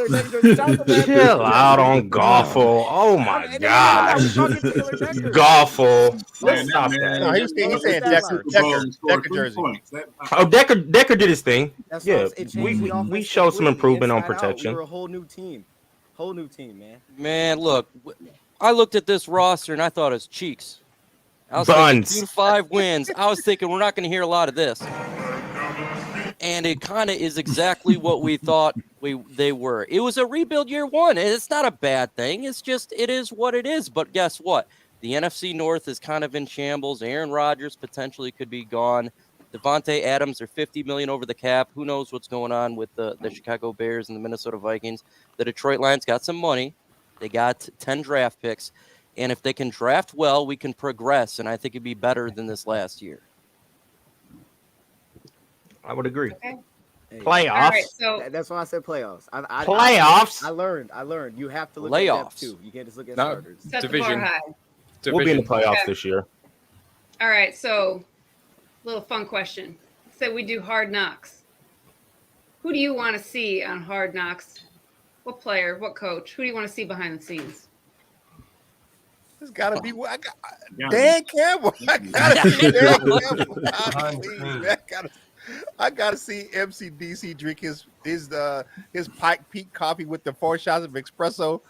Chill out on Goffle. Oh my gosh, Goffle. Let's stop that. No, he's saying Decker jersey. Oh, Decker did his thing. Yeah, we showed some improvement on protection. We're a whole new team, man. Man, look, I looked at this roster and I thought it was cheeks. I was Buns. thinking 5 wins. I was thinking we're not going to hear a lot of this. And it kind of is exactly what we thought they were. It was a rebuild year one, and it's not a bad thing. It's just it is what it is. But guess what? The NFC North is kind of in shambles. Aaron Rodgers potentially could be gone. Devontae Adams are $50 million over the cap. Who knows what's going on with the Chicago Bears and the Minnesota Vikings? The Detroit Lions got some money. They got 10 draft picks. And if they can draft well, we can progress. And I think it'd be better than this last year. I would agree. Okay. Playoffs. All right, so That's why I said playoffs. Playoffs. I learned. You have to look Layoffs. at depth too. You can't just look at starters. set the Division. bar high. We'll be in the playoffs Okay. this year. All right, so little fun question. Say we do Hard Knocks. Who do you want to see on Hard Knocks? What player? What coach? Who do you want to see behind the scenes? It's got to be Dan Campbell. I gotta see Dan Campbell. I gotta see MCDC drink his Pike Peak coffee with the 4 shots of espresso.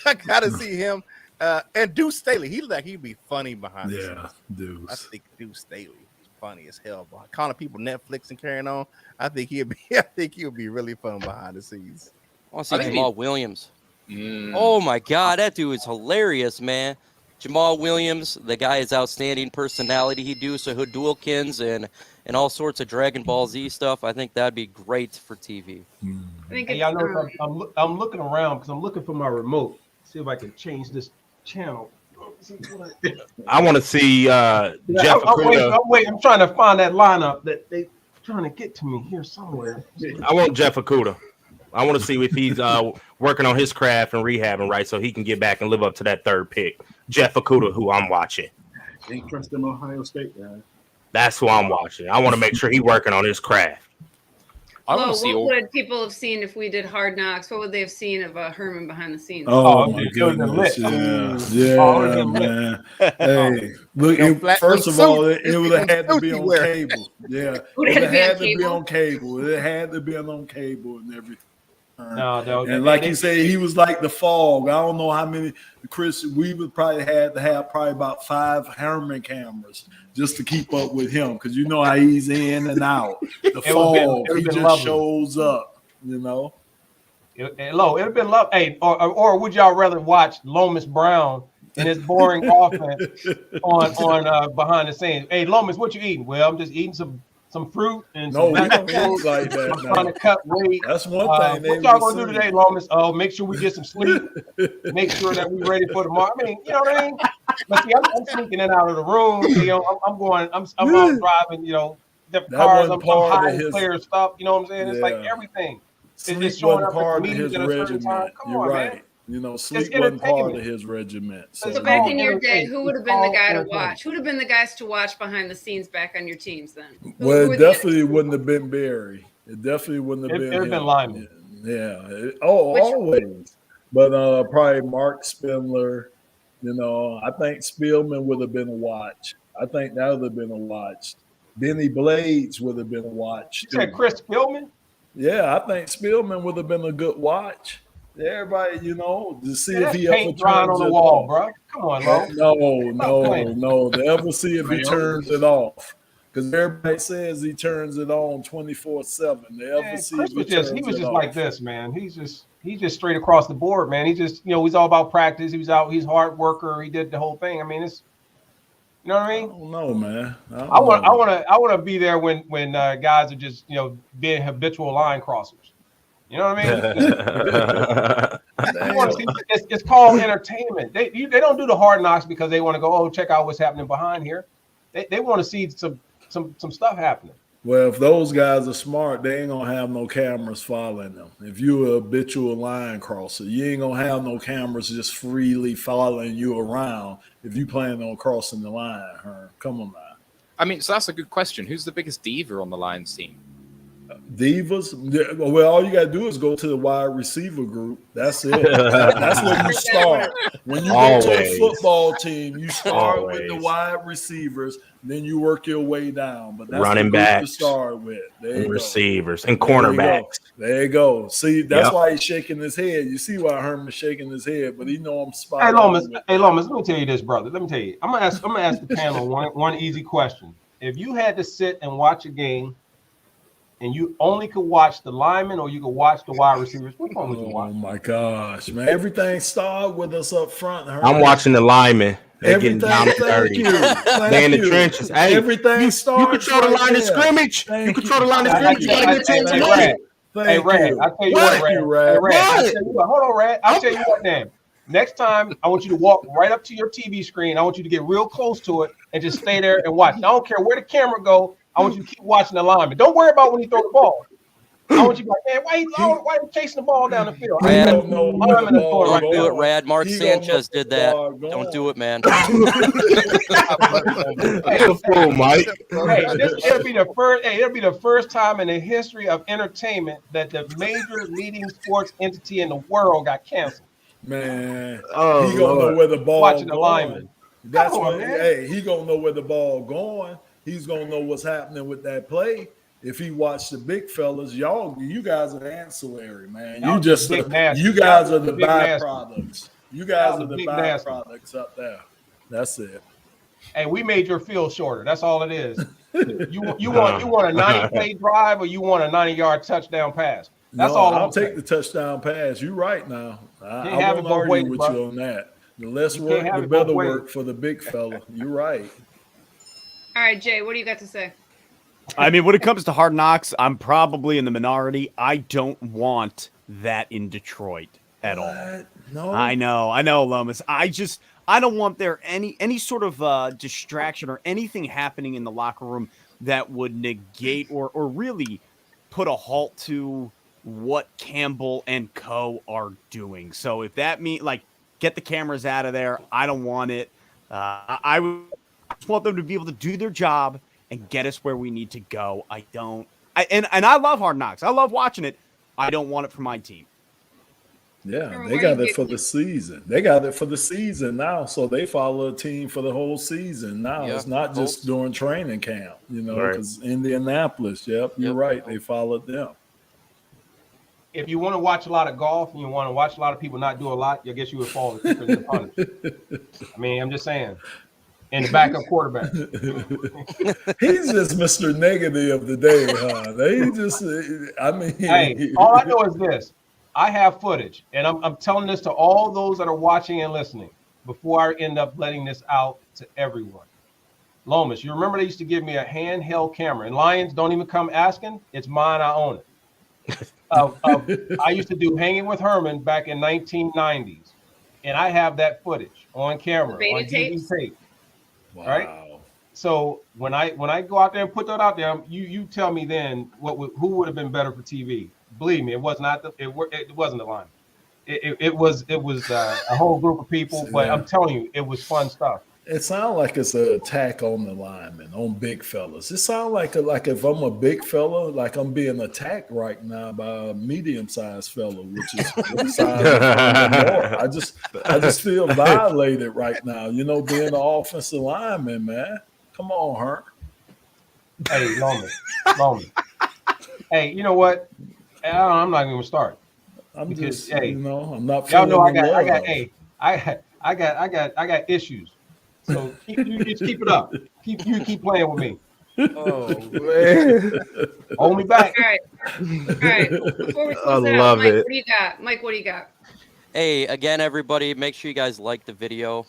I gotta see him and Deuce Staley. He look like he'd be funny behind the scenes. Deuce. I think Deuce Staley is funny as hell. Boy. Calling people Netflix and carrying on. I think he'll be really fun behind the scenes. I want to see Jamal Williams. Oh my God, that dude is hilarious, man. Jamal Williams, the guy is outstanding personality. He do so Hadoukins and all sorts of Dragon Ball Z stuff. I think that'd be great for TV. Hey, y'all know I'm looking around because I'm looking for my remote. See if I can change this channel. I want to see Jeff. I'm trying to find that lineup that they trying to get to me here somewhere. I want Jeff Okuda. I want to see if he's working on his craft and rehabbing right so he can get back and live up to that 3rd pick. Jeff Okuda, who I'm watching. Ain't trust them Ohio State guys. That's who I'm watching. I want to make sure he's working on his craft. What would people have seen if we did Hard Knocks? What would they have seen of Herman behind the scenes? Oh my goodness! Yeah, man. Hey, look. First of all, it would have had to be on cable. Yeah, it had to be on cable. It had to be on cable and everything. And like you say, he was like the fog. I don't know how many. Chris, we would probably had to have probably about 5 Herman cameras just to keep up with him because you know how he's in and out. The fog, he just shows up. You know. It'd have been love. Hey, or would y'all rather watch Lomas Brown and his boring offense on behind the scenes? Hey, Lomas, what you eating? Well, I'm just eating some fruit and no, we don't food like that. I'm trying to cut weight. That's one thing. What y'all gonna do today, Lomas? Make sure we get some sleep. Make sure that we're ready for tomorrow. I mean, you know what I mean? But see, I'm sneaking in out of the room. You know, I'm out driving. You know, the cars. I'm hiding player stuff. You know what I'm saying? It's like everything. Sleep wasn't part of his regiment. You're right. Man. You know, sleep wasn't part of his regiment. So back in your day, who would have been the guy to watch? Who would have been the guys to watch behind the scenes back on your teams then? Well, it definitely wouldn't have been Barry. It definitely wouldn't have been him. Been Lyman. Yeah. Always. But probably Mark Spindler. You know, I think Spielman would have been a watch. I think that would have been a watch. Benny Blades would have been a watch. You said Chris Spielman? Yeah, I think Spielman would have been a good watch. Everybody, you know, to see Yeah, if he that's ever paint drying turns on the it wall, off. bro. Come on, Lo. No. To ever see if he turns it off. Because everybody says he turns it on 24/7. They ever Man, see Chris if was he just turns he was it just off. like this, man. He's just straight across the board, man. He just, you know, he's all about practice. He was out, he's a hard worker. He did the whole thing. I mean, it's, you know what I I mean? don't know, man. I want to be there when guys are just, you know, being habitual line crossers. You know what I mean? You want to see, it's called entertainment. They don't do the hard knocks because they want to go, oh, check out what's happening behind here. They want to see some stuff happening. Well, if those guys are smart, they ain't gonna have no cameras following them. If you're a habitual line crosser, you ain't gonna have no cameras just freely following you around if you plan on crossing the line. Herm. Come on, man. I mean, so that's a good question. Who's the biggest diva on the Lions team? Divas? Well, all you gotta do is go to the wide receiver group. That's it. That's where you start. When you go to a football team, you start with the wide receivers, then you work your way down. But that's running the group backs, to start with. and receivers, and cornerbacks. There you go. See, that's why he's shaking his head. You see why Herman's shaking his head, but he know I'm spot Hey, on. Lomas, let me tell you this, brother. Let me tell you. I'm gonna ask the panel one easy question. If you had to sit and watch a game, and you only could watch the linemen or you could watch the wide receivers, which one would you watch? Oh my gosh, man! Everything started with us up front. Herman. I'm watching the linemen. They're getting down and Thank dirty. you. They in the trenches. Hey, everything starts. You control the line of scrimmage. You control the line of scrimmage. You gotta get to Rad. Hey, Rad, I'll tell you what, Rad. Hey, Rad, I'll tell you what. Hold on, Rad. I'll tell you what, Dan. Next time, I want you to walk right up to your TV screen. I want you to get real close to it and just stay there and watch. I don't care where the camera go. I want you to keep watching the lineman. Don't worry about when he throw the ball. I want you to be like, man, why he chasing the ball down the field? Rad, don't do it, Rad. Mark Sanchez did that. Don't do it, man. Mike. Hey, it'll be the first time in the history of entertainment that the major leading sports entity in the world got canceled. Man, he gonna know where the ball watching the lineman. That's what. Hey, he gonna know where the ball going. He's gonna know what's happening with that play. If he watched the big fellas, you guys are ancillary, man. You guys are the byproducts. You guys are the byproducts up there. That's it. Hey, we made your field shorter. That's all it is. You want a 90-play drive or you want a 90-yard touchdown pass? That's all. I'll take the touchdown pass. You're right now. I won't argue with you on that. The less work, the better work for the big fella. You're right. All right, Jay, what do you got to say? I mean, when it comes to Hard Knocks, I'm probably in the minority. I don't want that in Detroit at all. No, I know, Lomas. I don't want there any sort of distraction or anything happening in the locker room that would negate or really put a halt to what Campbell and co are doing. So if that means get the cameras out of there, I don't want it. I just want them to be able to do their job and get us where we need to go. I love Hard Knocks. I love watching it. I don't want it for my team. Yeah, they got it for the season. They got it for the season now, so they follow a team for the whole season now. Yeah, it's not just during training camp, because Indianapolis, you're right, they followed them. If you want to watch a lot of golf and you want to watch a lot of people not do a lot, I guess you would fall quicker than the punish. I mean, I'm just saying. And the backup quarterback. He's just Mr. Negative of the day, huh? Hey, all I know is this. I have footage, and I'm telling this to all those that are watching and listening before I end up letting this out to everyone. Lomas, you remember they used to give me a handheld camera, and Lions don't even come asking. It's mine. I own it. I used to do Hanging with Herman back in 1990s, and I have that footage on camera, on DVD tape. Wow. Right. So when I go out there and put that out there, you tell me then who would have been better for TV? Believe me, it was not it wasn't the line. It was a whole group of people, but I'm telling you, it was fun stuff. It sounds like it's an attack on the linemen, on big fellas. It sounds like if I'm a big fella, like I'm being attacked right now by a medium-sized fella, which is what size I just feel violated right now. Being an offensive lineman, man. Come on, Herm. Hey, Lomas. Hey, you know what? I'm not even gonna start. I'm because, just, hey, you know, I'm not y'all feeling know the I got issues. So you just keep it up. Keep playing with me. Oh man, Hold me back. All right. All right. Before we I close it out, love Mike, it. what do you got? Mike, what do you got? Hey, again, everybody, make sure you guys like the video,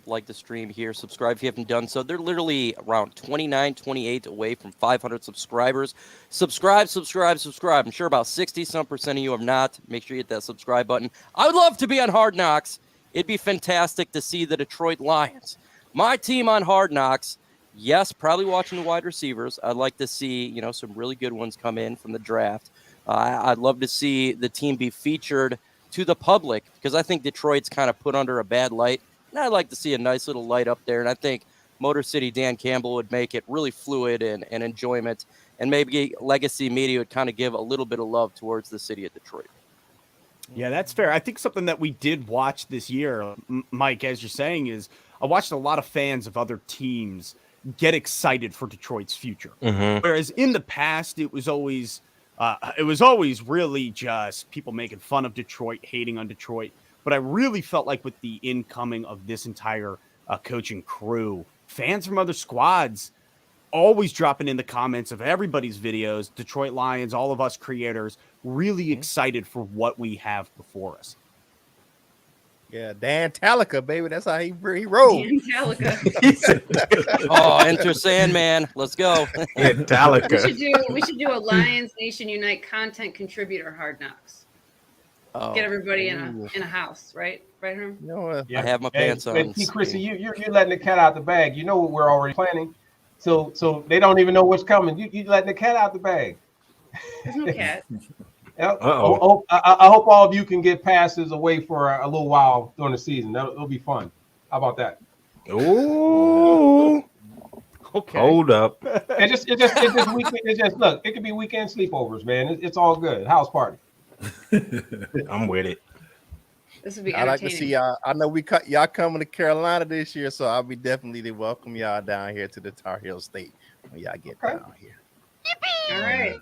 like the stream here, subscribe if you haven't done so. They're literally around 29, 28 away from 500 subscribers. Subscribe. I'm sure about 60% of you have not. Make sure you hit that subscribe button. I would love to be on Hard Knocks. It'd be fantastic to see the Detroit Lions, my team on Hard Knocks. Yes, probably watching the wide receivers. I'd like to see, you know, some really good ones come in from the draft. I'd love to see the team be featured to the public because I think Detroit's kind of put under a bad light. And I'd like to see a nice little light up there. And I think Motor City Dan Campbell would make it really fluid and enjoyment. And maybe Legacy Media would kind of give a little bit of love towards the city of Detroit. Yeah, that's fair. I think something that we did watch this year, Mike, as you're saying, is I watched a lot of fans of other teams get excited for Detroit's future. Mm-hmm. Whereas in the past, it was always really just people making fun of Detroit, hating on Detroit. But I really felt like with the incoming of this entire coaching crew, fans from other squads always dropping in the comments of everybody's videos, Detroit Lions, all of us creators, really excited for what we have before us. Yeah, Dan Talica, baby. That's how he rolled. Dan Talica. Oh, enter Sandman. Let's go. Talica. We should do a Lions Nation Unite content contributor Hard Knocks. Oh. Get everybody in a house, right? Right, Herm? You know, I have my pants on. Hey, Chrissy, you're letting the cat out the bag. You know what we're already planning. So they don't even know what's coming. You letting the cat out the bag. There's no cat. Yep. I hope all of you can get passes away for a little while during the season. It'll be fun. How about that? Ooh. Okay. Hold up. It's just weekend. It's just look. It could be weekend sleepovers, man. It's all good. House party. I'm with it. This would be I like to see y'all. I know y'all coming to Carolina this year, so I'll be definitely to welcome y'all down here to the Tar Heel State when y'all get down here. All right.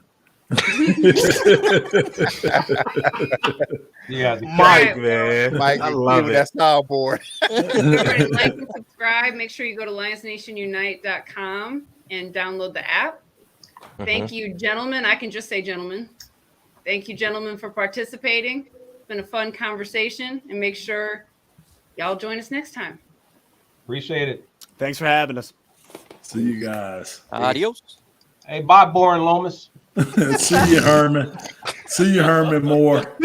Yeah, Mike, man. Mike, I love it. That's our board. Everybody like and subscribe. Make sure you go to lionsnationunite.com and download the app. Thank you, gentlemen. I can just say gentlemen. Thank you, gentlemen, for participating. It's been a fun conversation, and make sure y'all join us next time. Appreciate it. Thanks for having us. See you guys. Adios. Hey, bye, boring Lomas. See you, Herman. See you, Herman Moore.